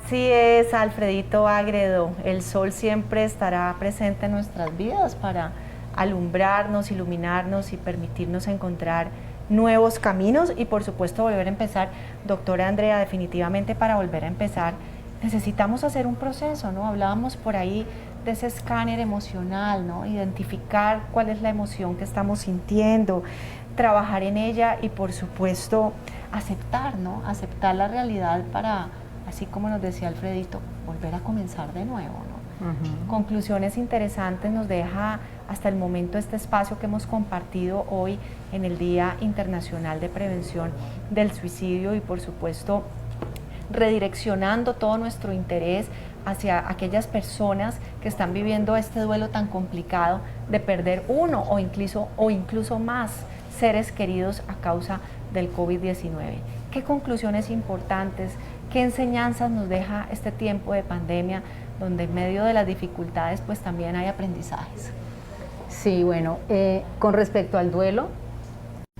Sí es, Alfredito Ágredo, el sol siempre estará presente en nuestras vidas para alumbrarnos, iluminarnos y permitirnos encontrar nuevos caminos y por supuesto volver a empezar. Doctora Andrea, definitivamente para volver a empezar necesitamos hacer un proceso, ¿no? Hablábamos por ahí de ese escáner emocional, ¿no? Identificar cuál es la emoción que estamos sintiendo, trabajar en ella y por supuesto aceptar, ¿no? Aceptar la realidad para, así como nos decía Alfredito, volver a comenzar de nuevo, ¿no? Conclusiones interesantes nos deja hasta el momento este espacio que hemos compartido hoy en el Día Internacional de Prevención del Suicidio y por supuesto redireccionando todo nuestro interés hacia aquellas personas que están viviendo este duelo tan complicado de perder uno o incluso más seres queridos a causa del COVID-19. ¿Qué conclusiones importantes, qué enseñanzas nos deja este tiempo de pandemia donde en medio de las dificultades pues también hay aprendizajes? Sí, bueno, con respecto al duelo,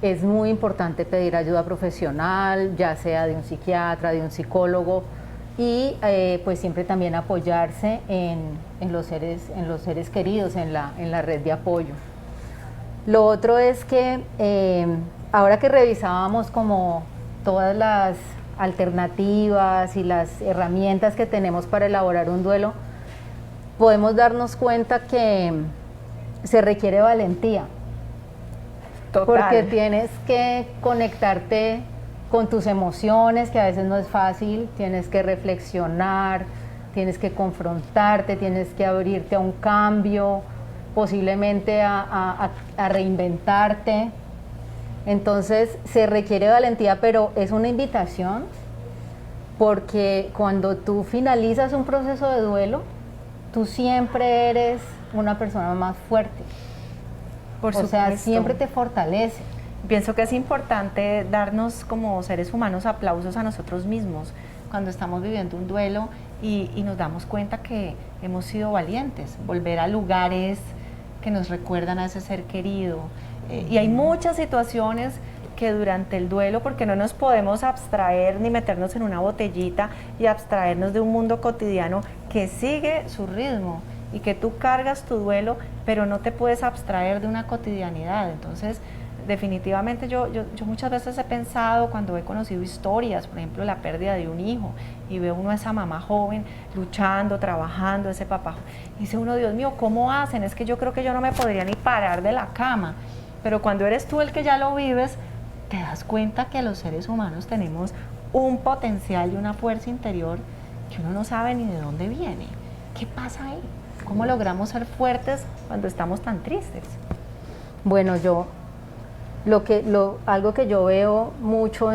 es muy importante pedir ayuda profesional, ya sea de un psiquiatra, de un psicólogo y pues siempre también apoyarse en los seres queridos, en la red de apoyo. Lo otro es que ahora que revisábamos como todas las alternativas y las herramientas que tenemos para elaborar un duelo, podemos darnos cuenta que se requiere valentía. Total. Porque tienes que conectarte con tus emociones, que a veces no es fácil, tienes que reflexionar, tienes que confrontarte, tienes que abrirte a un cambio, posiblemente a reinventarte. Entonces se requiere valentía, pero es una invitación porque cuando tú finalizas un proceso de duelo, tú siempre eres una persona más fuerte. Por o sea, supuesto. siempre te fortalece. Pienso que es importante darnos como seres humanos aplausos a nosotros mismos cuando estamos viviendo un duelo y nos damos cuenta que hemos sido valientes, volver a lugares que nos recuerdan a ese ser querido. Y hay muchas situaciones que durante el duelo, porque no nos podemos abstraer ni meternos en una botellita y abstraernos de un mundo cotidiano que sigue su ritmo y que tú cargas tu duelo, pero no te puedes abstraer de una cotidianidad. Entonces, definitivamente yo muchas veces he pensado cuando he conocido historias, por ejemplo, la pérdida de un hijo, y veo uno a esa mamá joven luchando, trabajando, ese papá, y dice uno, Dios mío, ¿cómo hacen? Es que yo creo que yo no me podría ni parar de la cama. Pero cuando eres tú el que ya lo vives, te das cuenta que los seres humanos tenemos un potencial y una fuerza interior que uno no sabe ni de dónde viene. ¿Qué pasa ahí? ¿Cómo logramos ser fuertes cuando estamos tan tristes? Bueno, algo que yo veo mucho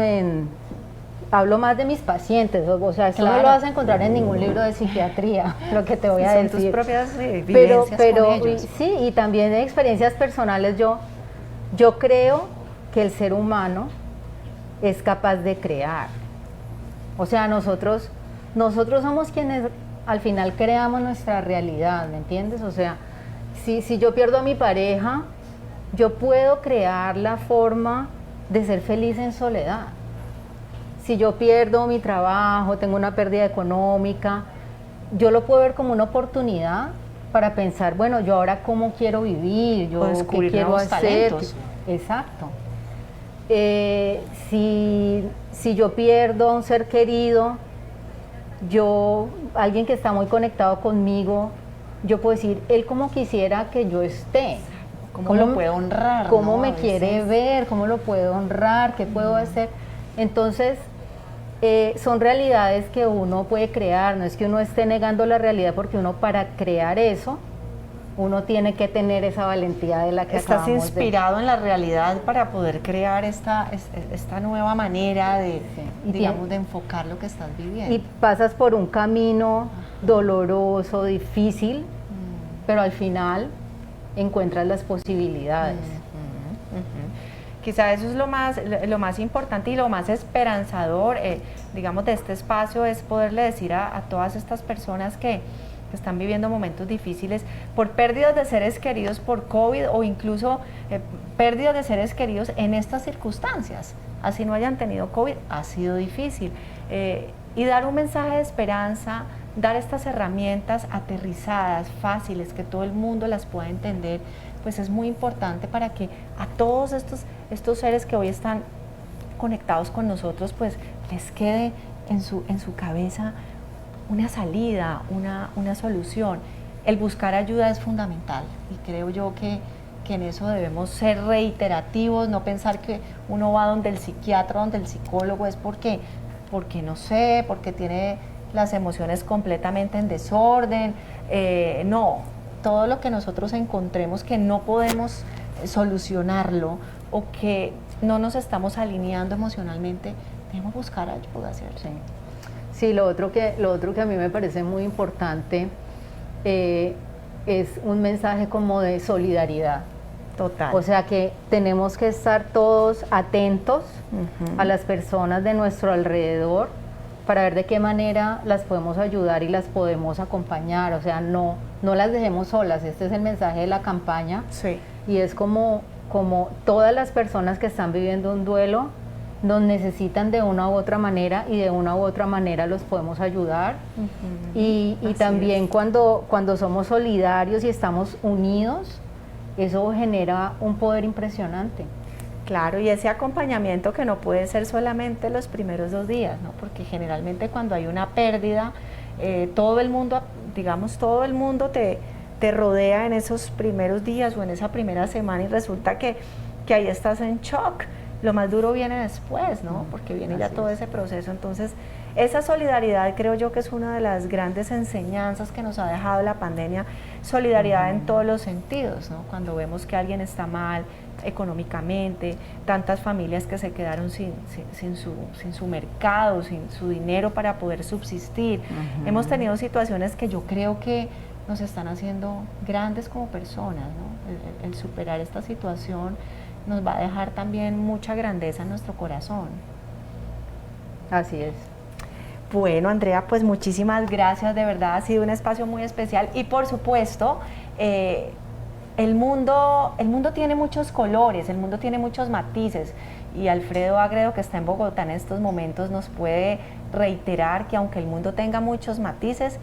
hablo más de mis pacientes, o sea, eso no lo vas a encontrar en ningún libro de psiquiatría, lo que te voy a decir. Son tus propias vivencias con ellos. Sí, y también de experiencias personales, yo creo que el ser humano es capaz de crear. O sea, nosotros somos quienes al final creamos nuestra realidad, ¿me entiendes? O sea, si yo pierdo a mi pareja, yo puedo crear la forma de ser feliz en soledad. Si yo pierdo mi trabajo, tengo una pérdida económica, yo lo puedo ver como una oportunidad para pensar, bueno, yo ahora cómo quiero vivir, yo qué quiero hacer. Talentos. Exacto. Si yo pierdo a un ser querido, alguien que está muy conectado conmigo, yo puedo decir, él como quisiera que yo esté. ¿Cómo lo puedo honrar? ¿Cómo ¿no? me quiere ver? ¿Cómo lo puedo honrar? ¿Qué puedo hacer? Entonces, son realidades que uno puede crear, no es que uno esté negando la realidad, porque uno para crear eso, uno tiene que tener esa valentía de la que estás inspirado en la realidad para poder crear esta nueva manera de, digamos, de enfocar lo que estás viviendo. Y pasas por un camino doloroso, difícil, pero al final encuentras las posibilidades. Quizá eso es lo más importante y lo más esperanzador, digamos, de este espacio, es poderle decir a todas estas personas que están viviendo momentos difíciles por pérdidas de seres queridos por COVID o incluso pérdidas de seres queridos en estas circunstancias. Así no hayan tenido COVID, ha sido difícil. Y dar un mensaje de esperanza, dar estas herramientas aterrizadas, fáciles, que todo el mundo las pueda entender, pues es muy importante para que a todos estos seres que hoy están conectados con nosotros, pues les quede en su cabeza una salida, una solución. El buscar ayuda es fundamental y creo yo que en eso debemos ser reiterativos, no pensar que uno va donde el psiquiatra, donde el psicólogo es porque no sé, porque tiene las emociones completamente en desorden. No, todo lo que nosotros encontremos que no podemos solucionarlo o que no nos estamos alineando emocionalmente, debemos buscar ayuda, ¿cierto? Sí, lo otro que a mí me parece muy importante es un mensaje como de solidaridad. Total. O sea que tenemos que estar todos atentos a las personas de nuestro alrededor para ver de qué manera las podemos ayudar y las podemos acompañar. O sea, no las dejemos solas. Este es el mensaje de la campaña. Sí. Y es como todas las personas que están viviendo un duelo nos necesitan de una u otra manera y de una u otra manera los podemos ayudar. Y también cuando somos solidarios y estamos unidos, eso genera un poder impresionante. Claro, y ese acompañamiento que no puede ser solamente los primeros 2 días, ¿no? Porque generalmente cuando hay una pérdida, todo el mundo te rodea en esos primeros días o en esa primera semana y resulta que ahí estás en shock. lo más duro viene después, ¿no? Porque viene ya todo ese proceso. Entonces, esa solidaridad creo yo que es una de las grandes enseñanzas que nos ha dejado la pandemia, solidaridad en todos los sentidos, ¿no? Cuando vemos que alguien está mal económicamente, tantas familias que se quedaron sin su mercado, sin su dinero para poder subsistir. Hemos tenido situaciones que yo creo que nos están haciendo grandes como personas, ¿no? El superar esta situación nos va a dejar también mucha grandeza en nuestro corazón. Así es. Bueno, Andrea, pues muchísimas gracias, de verdad ha sido un espacio muy especial y por supuesto el mundo tiene muchos colores, el mundo tiene muchos matices y Alfredo Ágredo, que está en Bogotá en estos momentos, nos puede reiterar que aunque el mundo tenga muchos matices,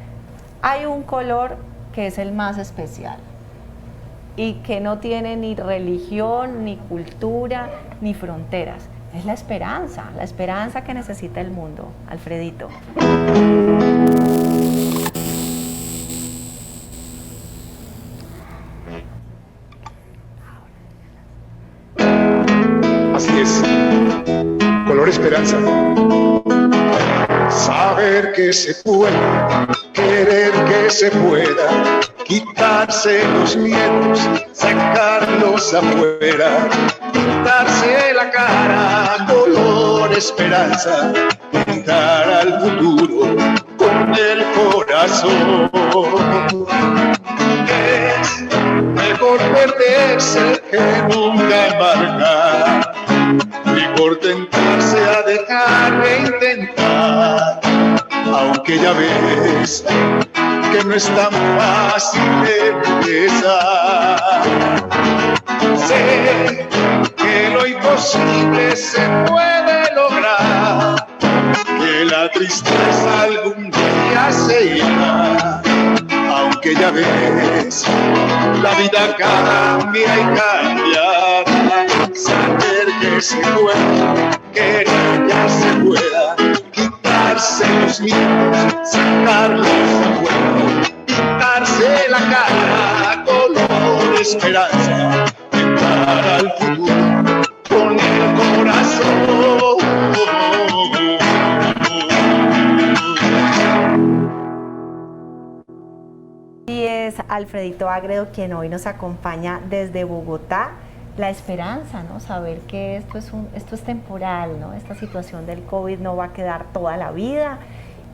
hay un color que es el más especial y que no tiene ni religión, ni cultura, ni fronteras. Es la esperanza que necesita el mundo, Alfredito. Así es, color esperanza. Saber que se puede, querer que se pueda, quitarse los miedos, sacarlos afuera, pintarse la cara, color esperanza, pintar al futuro con el corazón. Es mejor perderse que nunca embarcar, mejor tentarse a dejar de intentar, aunque ya ves que no es tan fácil empezar. Sé que lo imposible se puede lograr, que la tristeza algún día se irá, aunque ya ves, la vida cambia y cambia. Saber que se puede, querer ya se pueda, quitarse los miedos, sacarlos afuera, pintarse la cara, color esperanza, pintar al futuro con el corazón. Y es Alfredito Ágredo quien hoy nos acompaña desde Bogotá. La esperanza, ¿no? Saber que esto es temporal, ¿no? Esta situación del COVID no va a quedar toda la vida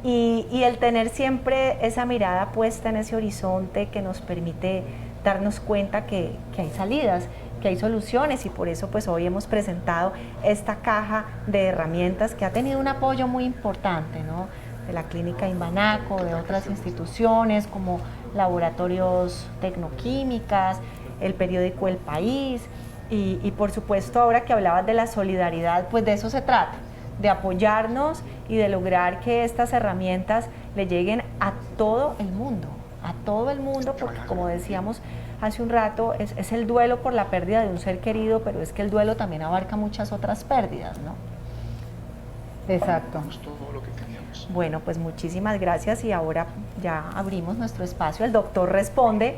y el tener siempre esa mirada puesta en ese horizonte que nos permite darnos cuenta que hay salidas, que hay soluciones y por eso pues hoy hemos presentado esta caja de herramientas que ha tenido un apoyo muy importante, ¿no? De la Clínica Imbanaco, de otras instituciones como Laboratorios Tecnoquímicas, el periódico El País y por supuesto ahora que hablabas de la solidaridad, pues de eso se trata, de apoyarnos y de lograr que estas herramientas le lleguen a todo el mundo, porque como decíamos hace un rato, es el duelo por la pérdida de un ser querido, pero es que el duelo también abarca muchas otras pérdidas, ¿no? Exacto. Bueno, pues muchísimas gracias y ahora ya abrimos nuestro espacio. El doctor responde,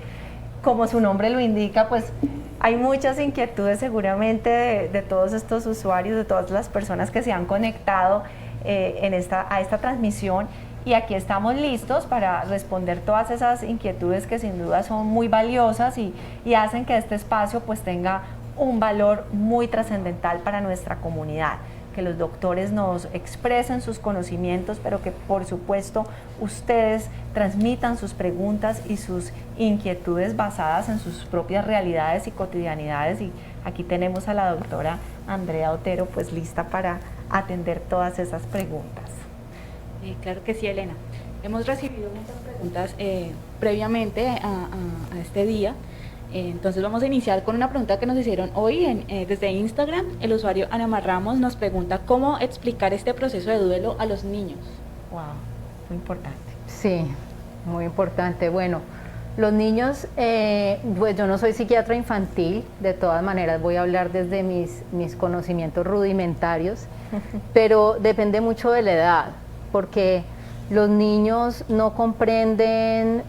como su nombre lo indica, pues hay muchas inquietudes seguramente de todos estos usuarios, de todas las personas que se han conectado a esta transmisión y aquí estamos listos para responder todas esas inquietudes que sin duda son muy valiosas y hacen que este espacio pues tenga un valor muy trascendental para nuestra comunidad. Que los doctores nos expresen sus conocimientos, pero que por supuesto ustedes transmitan sus preguntas y sus inquietudes basadas en sus propias realidades y cotidianidades. Y aquí tenemos a la doctora Andrea Otero pues lista para atender todas esas preguntas. Claro que sí, Elena. Hemos recibido muchas preguntas previamente a este día. Entonces vamos a iniciar con una pregunta que nos hicieron hoy desde Instagram. El usuario Anamar Ramos nos pregunta cómo explicar este proceso de duelo a los niños. Wow, muy importante. Sí, muy importante. Bueno, los niños, pues yo no soy psiquiatra infantil, de todas maneras voy a hablar desde mis conocimientos rudimentarios, pero depende mucho de la edad, porque los niños no comprenden,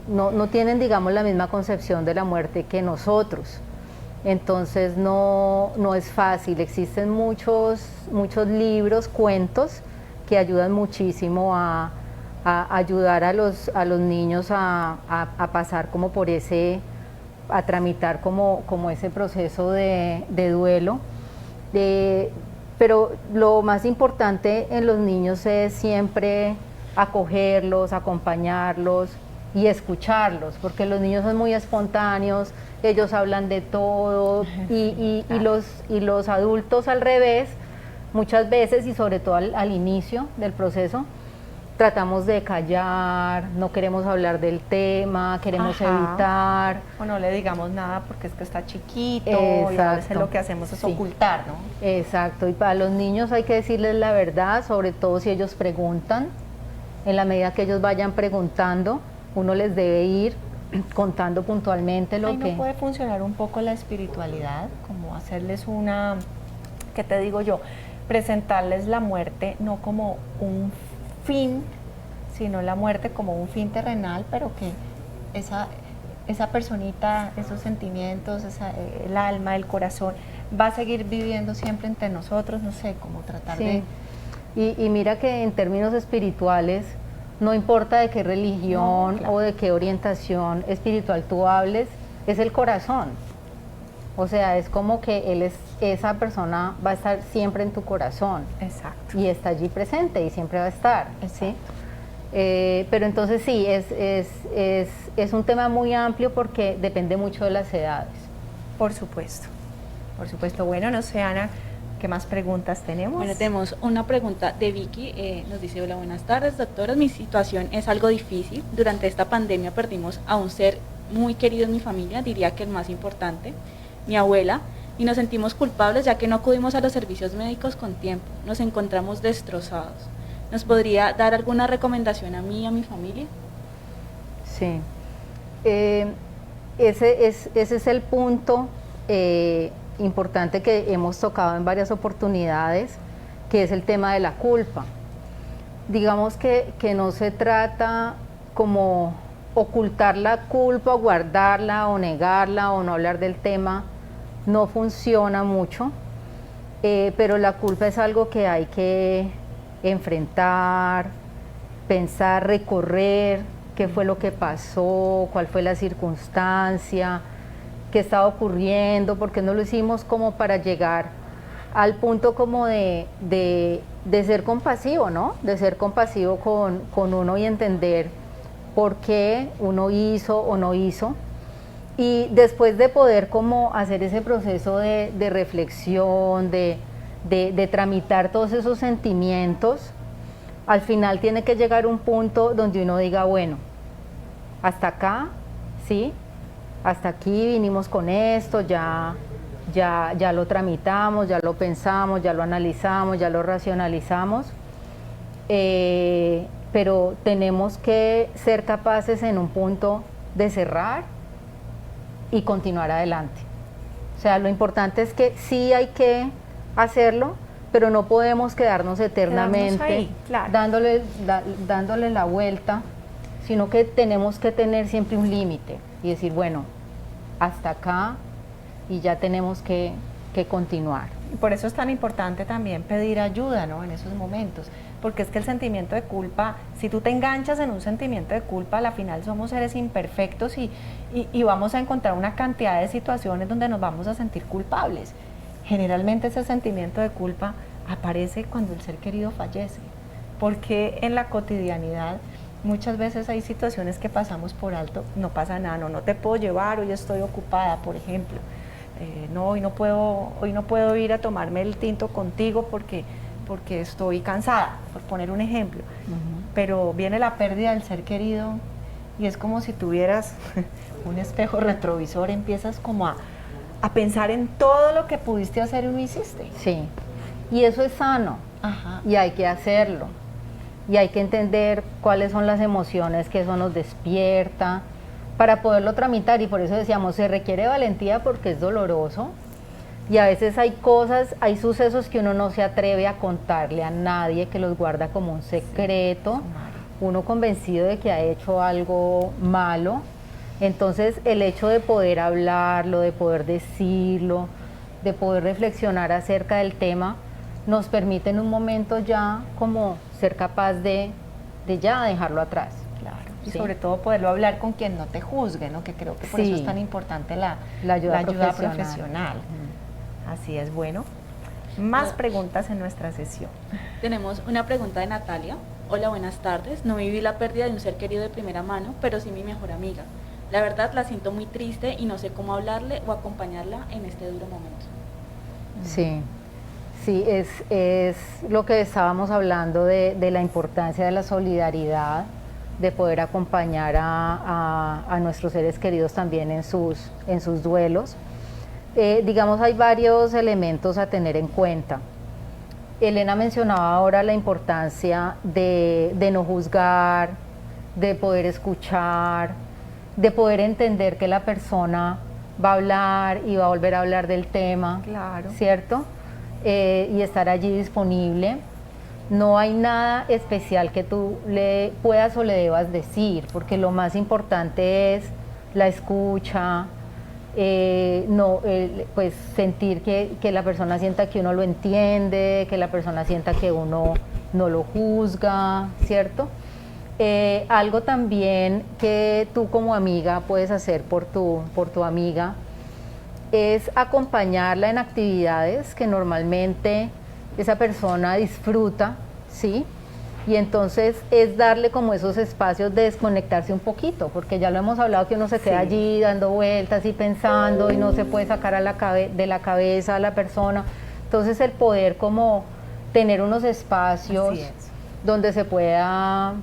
no tienen, digamos, la misma concepción de la muerte que nosotros. entonces no es fácil. Existen muchos libros, cuentos que ayudan muchísimo a ayudar a los niños a pasar como por a tramitar como ese proceso de duelo. Pero lo más importante en los niños es siempre acogerlos, acompañarlos y escucharlos, porque los niños son muy espontáneos, ellos hablan de todo y los adultos al revés, muchas veces y sobre todo al inicio del proceso, tratamos de callar, no queremos hablar del tema, queremos evitar. O no le digamos nada porque es que está chiquito. Exacto. Y a veces lo que hacemos es ocultar, ¿no? Exacto, y para los niños hay que decirles la verdad, sobre todo si ellos preguntan. En la medida que ellos vayan preguntando, uno les debe ir contando puntualmente lo que... ¿No puede funcionar un poco la espiritualidad? Como hacerles una, ¿qué te digo yo? Presentarles la muerte no como un fin, sino la muerte como un fin terrenal, pero que esa personita, esos sentimientos, el alma, el corazón, va a seguir viviendo siempre entre nosotros, no sé, como tratar de... Y mira que en términos espirituales, no importa de qué religión o de qué orientación espiritual tú hables, es el corazón. O sea, es como que esa persona va a estar siempre en tu corazón. Exacto. Y está allí presente y siempre va a estar. ¿Sí? Pero entonces sí, es un tema muy amplio porque depende mucho de las edades. Por supuesto. Por supuesto. Bueno, no sé, Ana, ¿qué más preguntas tenemos? Bueno, tenemos una pregunta de Vicky. Nos dice: hola, buenas tardes, doctora. Mi situación es algo difícil. Durante esta pandemia perdimos a un ser muy querido en mi familia, diría que el más importante, mi abuela, y nos sentimos culpables ya que no acudimos a los servicios médicos con tiempo. Nos encontramos destrozados. ¿Nos podría dar alguna recomendación a mí y a mi familia? Sí. Ese es el punto importante que hemos tocado en varias oportunidades, que es el tema de la culpa. Digamos que no se trata como ocultar la culpa, o guardarla, o negarla, o no hablar del tema. No funciona mucho, pero la culpa es algo que hay que enfrentar, pensar, recorrer qué fue lo que pasó, cuál fue la circunstancia, qué estaba ocurriendo, por qué no lo hicimos, como para llegar al punto como de ser compasivo, ¿no? De ser compasivo con uno y entender por qué uno hizo o no hizo. Y después de poder como hacer ese proceso de reflexión, de tramitar todos esos sentimientos, al final tiene que llegar un punto donde uno diga, bueno, hasta acá, ¿sí? Hasta aquí vinimos con esto, ya lo tramitamos, ya lo pensamos, ya lo analizamos, ya lo racionalizamos, pero tenemos que ser capaces en un punto de cerrar y continuar adelante. O sea, lo importante es que sí hay que hacerlo, pero no podemos quedarnos eternamente ahí, claro, dándole la vuelta, sino que tenemos que tener siempre un límite y decir, bueno, hasta acá y ya tenemos que continuar. Y por eso es tan importante también pedir ayuda, ¿no? En esos momentos, porque es que el sentimiento de culpa, si tú te enganchas en un sentimiento de culpa, al final somos seres imperfectos y vamos a encontrar una cantidad de situaciones donde nos vamos a sentir culpables. Generalmente ese sentimiento de culpa aparece cuando el ser querido fallece, porque en la cotidianidad muchas veces hay situaciones que pasamos por alto, no pasa nada, no te puedo llevar, hoy estoy ocupada, por ejemplo. No, hoy no puedo ir a tomarme el tinto contigo porque estoy cansada, por poner un ejemplo. Pero viene la pérdida del ser querido y es como si tuvieras un espejo retrovisor, empiezas como a pensar en todo lo que pudiste hacer y no hiciste. Sí, y eso es sano. Ajá. Y hay que hacerlo. Y hay que entender cuáles son las emociones que eso nos despierta, para poderlo tramitar, y por eso decíamos, se requiere valentía porque es doloroso, y a veces hay sucesos que uno no se atreve a contarle a nadie, que los guarda como un secreto, uno convencido de que ha hecho algo malo, Entonces, el hecho de poder hablarlo, de poder decirlo, de poder reflexionar acerca del tema, nos permite en un momento ya como ser capaz de ya dejarlo atrás. Claro. Y ¿sí? sobre todo poderlo hablar con quien no te juzgue, ¿no? Que creo que por Sí. eso es tan importante la ayuda profesional. profesional. Así es, bueno. Más preguntas en nuestra sesión. Tenemos una pregunta de Natalia. Hola, buenas tardes. No viví la pérdida de un ser querido de primera mano, pero sí mi mejor amiga. La verdad la siento muy triste y no sé cómo hablarle o acompañarla en este duro momento. Sí, sí, es lo que estábamos hablando de la importancia de la solidaridad, de poder acompañar a nuestros seres queridos también en sus duelos. Digamos, hay varios elementos a tener en cuenta. Elena mencionaba ahora la importancia de no juzgar, de poder escuchar, de poder entender que la persona va a hablar y va a volver a hablar del tema, claro. ¿cierto? Y estar allí disponible. No hay nada especial que tú le puedas o le debas decir, porque lo más importante es la escucha, pues sentir que la persona sienta que uno lo entiende, que la persona sienta que uno no lo juzga, ¿cierto? Algo también que tú como amiga puedes hacer por tu amiga es acompañarla en actividades que normalmente esa persona disfruta, ¿sí? Y entonces es darle como esos espacios de desconectarse un poquito, porque ya lo hemos hablado que uno se queda allí dando vueltas y pensando y no se puede sacar de la cabeza a la persona. Entonces el poder como tener unos espacios donde se pueda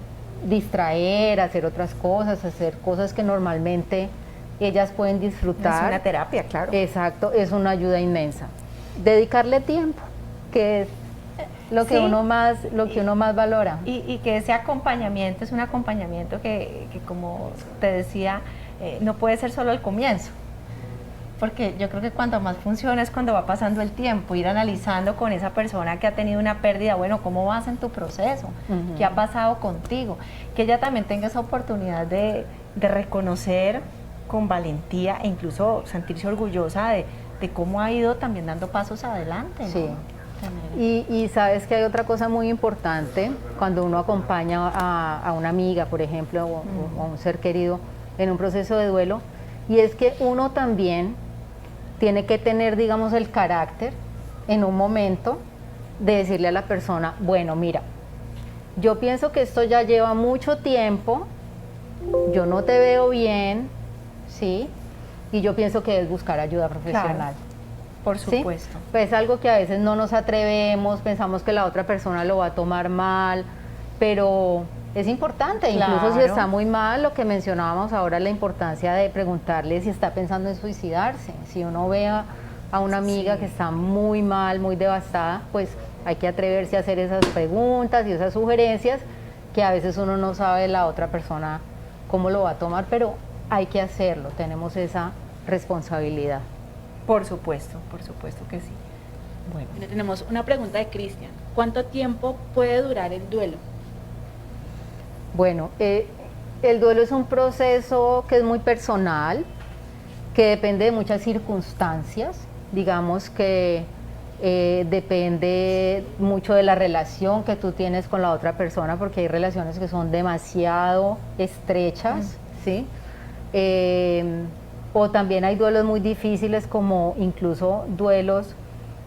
distraer, hacer otras cosas, hacer cosas que normalmente ellas pueden disfrutar. Es una terapia, claro. Exacto, es una ayuda inmensa. Dedicarle tiempo, que es lo que uno más valora. Y que ese acompañamiento es un acompañamiento que como te decía, no puede ser solo el comienzo. Porque yo creo que cuando más funciona es cuando va pasando el tiempo, ir analizando con esa persona que ha tenido una pérdida, bueno, ¿cómo vas en tu proceso? ¿Qué ha pasado contigo? Que ella también tenga esa oportunidad de reconocer con valentía e incluso sentirse orgullosa de cómo ha ido también dando pasos adelante, ¿no? Sí. Y sabes que hay otra cosa muy importante cuando uno acompaña a una amiga, por ejemplo, o a un ser querido en un proceso de duelo, y es que uno también tiene que tener, digamos, el carácter en un momento de decirle a la persona, bueno, mira, yo pienso que esto ya lleva mucho tiempo, yo no te veo bien, ¿sí? Y yo pienso que debes buscar ayuda profesional. Claro, por supuesto. ¿Sí? Pues es algo que a veces no nos atrevemos, pensamos que la otra persona lo va a tomar mal, pero es importante, incluso si está muy mal, lo que mencionábamos ahora, la importancia de preguntarle si está pensando en suicidarse. Si uno ve a una amiga que está muy mal, muy devastada, pues hay que atreverse a hacer esas preguntas y esas sugerencias que a veces uno no sabe la otra persona cómo lo va a tomar, pero hay que hacerlo, tenemos esa responsabilidad. Por supuesto que sí. Bueno, tenemos una pregunta de Cristian. ¿Cuánto tiempo puede durar el duelo? Bueno, el duelo es un proceso que es muy personal, que depende de muchas circunstancias, digamos que depende mucho de la relación que tú tienes con la otra persona, porque hay relaciones que son demasiado estrechas, ¿sí? O también hay duelos muy difíciles, como incluso duelos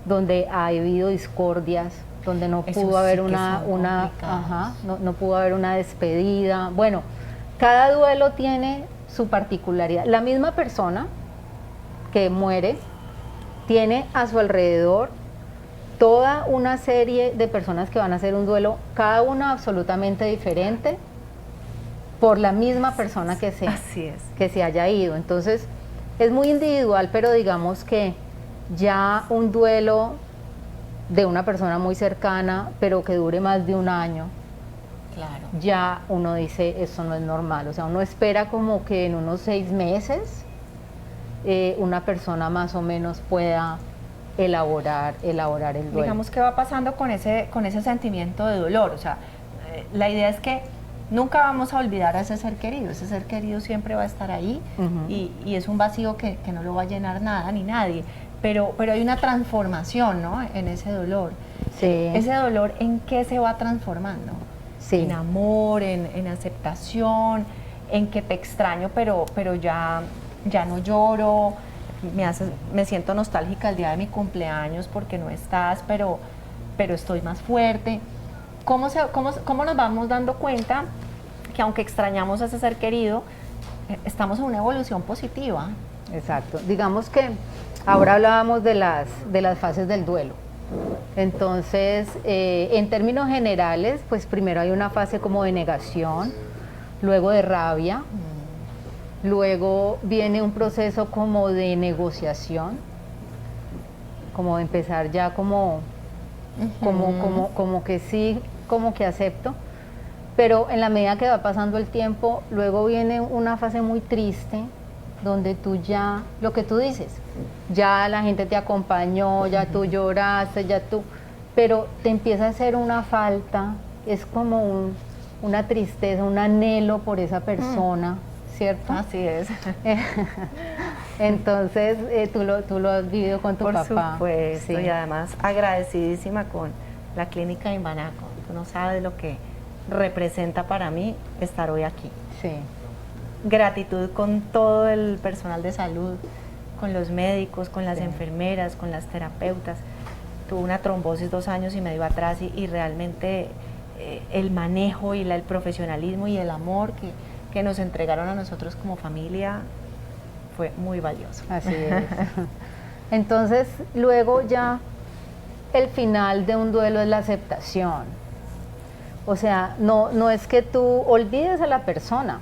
donde ha habido discordias, donde no pudo haber no pudo haber una despedida. Bueno, cada duelo tiene su particularidad. La misma persona que muere tiene a su alrededor toda una serie de personas que van a hacer un duelo, cada una absolutamente diferente, por la misma persona que se haya ido. Entonces, es muy individual, pero digamos que ya un duelo de una persona muy cercana, pero que dure más de un año, claro, ya uno dice, esto no es normal. O sea, uno espera como que en unos 6 meses una persona más o menos pueda elaborar el duelo. Digamos, ¿qué va pasando con ese sentimiento de dolor? O sea, la idea es que nunca vamos a olvidar a ese ser querido siempre va a estar ahí y es un vacío que no lo va a llenar nada ni nadie, pero hay una transformación, ¿no? En ese dolor. Sí. Ese dolor, ¿en qué se va transformando? Sí. En amor, en aceptación, en que te extraño, pero ya no lloro, me siento nostálgica el día de mi cumpleaños porque no estás, pero estoy más fuerte. ¿Cómo nos vamos dando cuenta que aunque extrañamos a ese ser querido, estamos en una evolución positiva? Exacto. Digamos que ahora hablábamos de las fases del duelo. Entonces, en términos generales, pues primero hay una fase como de negación, luego de rabia, luego viene un proceso como de negociación, como de empezar ya como que sí, como que acepto, pero en la medida que va pasando el tiempo, luego viene una fase muy triste, donde tú ya, lo que tú dices, ya la gente te acompañó, ya tú lloraste, pero te empieza a hacer una falta, es como una tristeza, un anhelo por esa persona, ¿cierto? Así es. Entonces, tú lo has vivido con tu papá. Por supuesto, sí. Y además agradecidísima con la clínica de Imbanaco. Tú no sabes lo que representa para mí estar hoy aquí. Sí. Gratitud con todo el personal de salud, con los médicos, con las enfermeras, con las terapeutas. Tuve una trombosis 2 años y medio atrás y realmente el manejo y el profesionalismo y el amor que nos entregaron a nosotros como familia fue muy valioso. Así es. Entonces, luego ya el final de un duelo es la aceptación. O sea, no es que tú olvides a la persona,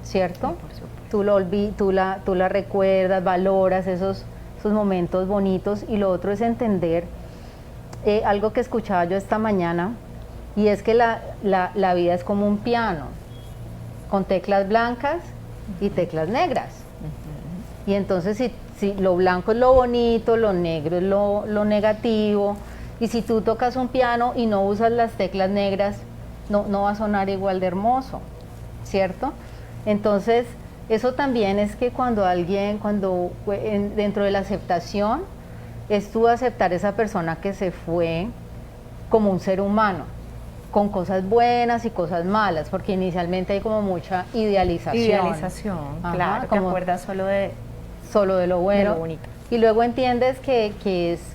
¿cierto? Sí, por supuesto. Tú la recuerdas, valoras esos momentos bonitos, y lo otro es entender algo que escuchaba yo esta mañana, y es que la vida es como un piano, con teclas blancas y teclas negras. Y entonces si lo blanco es lo bonito, lo negro es lo negativo, y si tú tocas un piano y no usas las teclas negras, no va a sonar igual de hermoso, ¿cierto? Entonces, eso también es que dentro de la aceptación, es tú aceptar esa persona que se fue como un ser humano, con cosas buenas y cosas malas, porque inicialmente hay como mucha idealización. Idealización, claro, te acuerdas solo de lo bueno, de lo bonito. Y luego entiendes que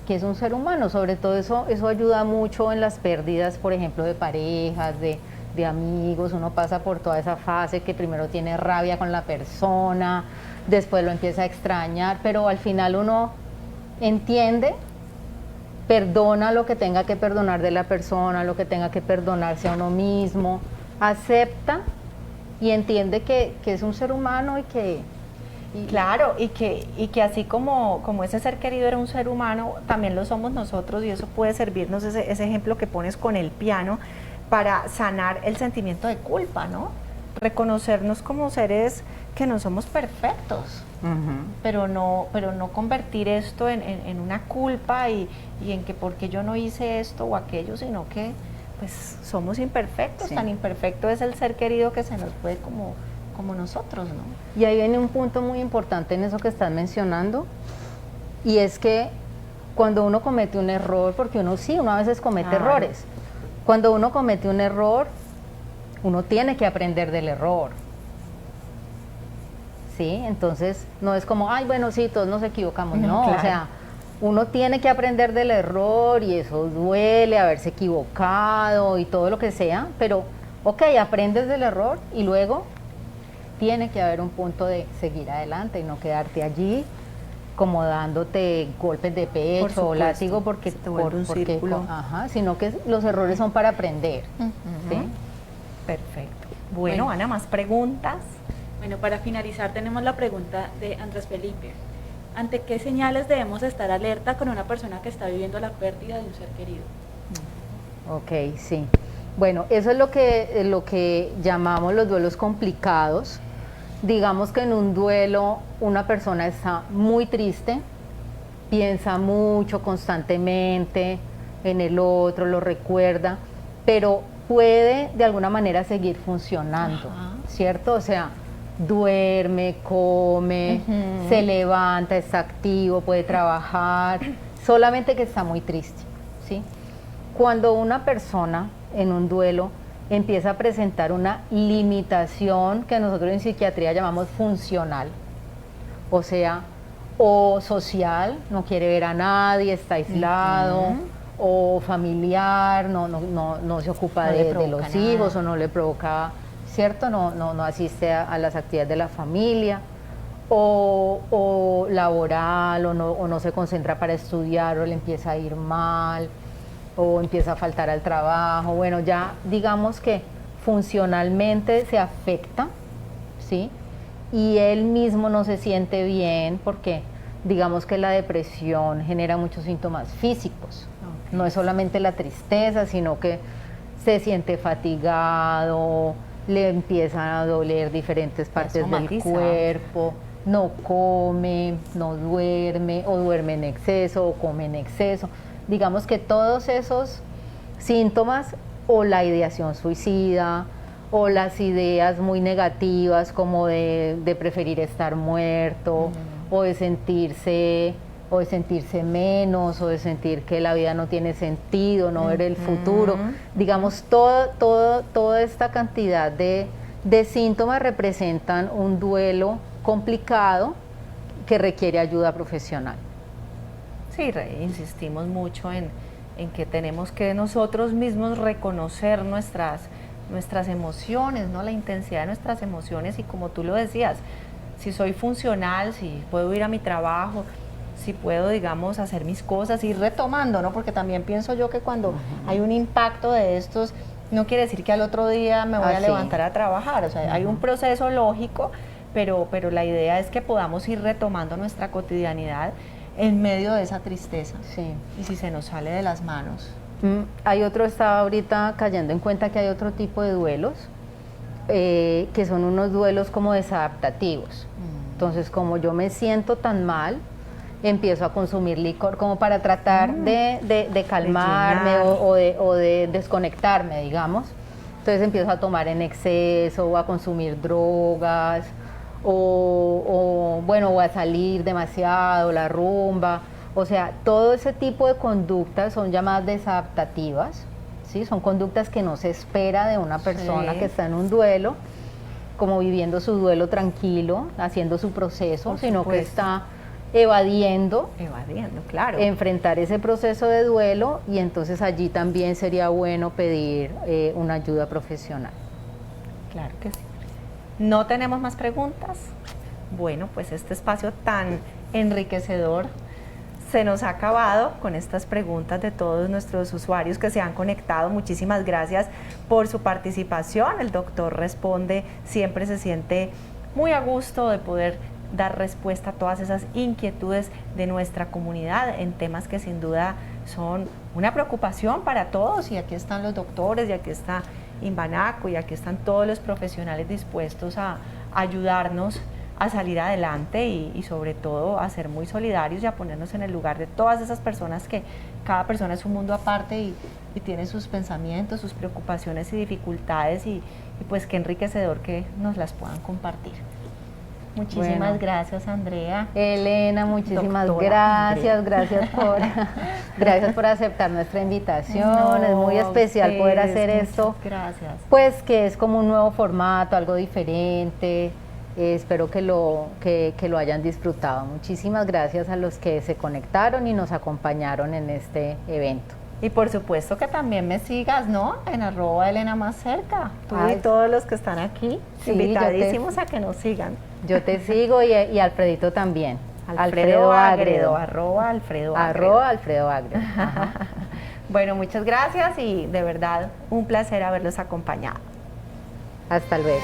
es un ser humano. Sobre todo eso ayuda mucho en las pérdidas, por ejemplo, de parejas, de amigos. Uno pasa por toda esa fase que primero tiene rabia con la persona, después lo empieza a extrañar, pero al final uno entiende, perdona lo que tenga que perdonar de la persona, lo que tenga que perdonarse a uno mismo, acepta y entiende que es un ser humano y que... Claro, y que así como ese ser querido era un ser humano, también lo somos nosotros, y eso puede servirnos, ese ejemplo que pones con el piano, para sanar el sentimiento de culpa, ¿no? Reconocernos como seres que no somos perfectos, pero no convertir esto en una culpa y en que porque yo no hice esto o aquello, sino que pues somos imperfectos, tan imperfecto es el ser querido que se nos fue como nosotros, ¿no? Y ahí viene un punto muy importante en eso que estás mencionando, y es que cuando uno comete un error, porque uno a veces comete errores, cuando uno comete un error, uno tiene que aprender del error, ¿sí? Entonces no es como, ay, bueno, sí, todos nos equivocamos, no, claro. O sea, uno tiene que aprender del error, y eso duele, haberse equivocado y todo lo que sea, pero ok, aprendes del error y luego tiene que haber un punto de seguir adelante y no quedarte allí como dándote golpes de pecho o látigo porque sino que los errores son para aprender. ¿Sí? Perfecto. Bueno, Ana, ¿más preguntas? Bueno, para finalizar tenemos la pregunta de Andrés Felipe. ¿Ante qué señales debemos estar alerta con una persona que está viviendo la pérdida de un ser querido? Ok, sí. Bueno, eso es lo que llamamos los duelos complicados. Digamos que en un duelo una persona está muy triste, piensa mucho constantemente en el otro, lo recuerda, pero puede de alguna manera seguir funcionando, ¿cierto? O sea, duerme, come, se levanta, está activo, puede trabajar, solamente que está muy triste, ¿sí? Cuando una persona en un duelo empieza a presentar una limitación que nosotros en psiquiatría llamamos funcional, o sea, o social, no quiere ver a nadie, está aislado, o familiar, no se ocupa de los hijos, o no le provoca, ¿cierto? No asiste a las actividades de la familia, o laboral, o no se concentra para estudiar, o le empieza a ir mal, o empieza a faltar al trabajo. Bueno, ya digamos que funcionalmente se afecta, ¿sí? Y él mismo no se siente bien porque digamos que la depresión genera muchos síntomas físicos. No es solamente la tristeza, sino que se siente fatigado, le empiezan a doler diferentes partes del cuerpo, no come, no duerme, o duerme en exceso, o come en exceso. Digamos que todos esos síntomas, o la ideación suicida, o las ideas muy negativas como de preferir estar muerto, o de sentirse menos, o de sentir que la vida no tiene sentido, no ver el futuro. Digamos, toda esta cantidad de síntomas representan un duelo complicado que requiere ayuda profesional. Sí, insistimos mucho en que tenemos que nosotros mismos reconocer nuestras emociones, ¿no? La intensidad de nuestras emociones, y como tú lo decías, si soy funcional, si puedo ir a mi trabajo, si puedo, digamos, hacer mis cosas, ir retomando, ¿no? Porque también pienso yo que cuando hay un impacto de estos, no quiere decir que al otro día me voy a levantar a trabajar, o sea, hay un proceso lógico, pero la idea es que podamos ir retomando nuestra cotidianidad en medio de esa tristeza. Sí. Y si se nos sale de las manos. Estaba ahorita cayendo en cuenta que hay otro tipo de duelos, que son unos duelos como desadaptativos. Entonces, como yo me siento tan mal, empiezo a consumir licor como para tratar de calmarme o de desconectarme, digamos. Entonces empiezo a tomar en exceso, o a consumir drogas, o a salir demasiado, la rumba. O sea, todo ese tipo de conductas son llamadas desadaptativas, ¿sí? Son conductas que no se espera de una persona que está en un duelo, como viviendo su duelo tranquilo, haciendo su proceso, sino que está evadiendo, claro, enfrentar ese proceso de duelo, y entonces allí también sería bueno pedir una ayuda profesional. Claro que sí. ¿No tenemos más preguntas? Bueno, pues este espacio tan enriquecedor se nos ha acabado con estas preguntas de todos nuestros usuarios que se han conectado. Muchísimas gracias por su participación. El doctor Responde siempre se siente muy a gusto de poder dar respuesta a todas esas inquietudes de nuestra comunidad en temas que sin duda son una preocupación para todos, y aquí están los doctores, y aquí está Inbanaco, y aquí están todos los profesionales dispuestos a ayudarnos a salir adelante y sobre todo a ser muy solidarios y a ponernos en el lugar de todas esas personas, que cada persona es un mundo aparte y tiene sus pensamientos, sus preocupaciones y dificultades, y pues qué enriquecedor que nos las puedan compartir. Muchísimas gracias, Andrea. Elena, muchísimas gracias, gracias por aceptar nuestra invitación. Es muy especial poder hacer esto. Gracias. Pues que es como un nuevo formato, algo diferente. Espero que lo hayan disfrutado. Muchísimas gracias a los que se conectaron y nos acompañaron en este evento. Y por supuesto que también me sigas, ¿no? En @ElenaMásCerca. Tú y todos los que están aquí, sí, invitadísimos a que nos sigan. Yo te sigo y Alfredito también. Alfredo Agredo. @Alfredo Agredo. @Alfredo Agredo. Bueno, muchas gracias y de verdad un placer haberlos acompañado. Hasta luego.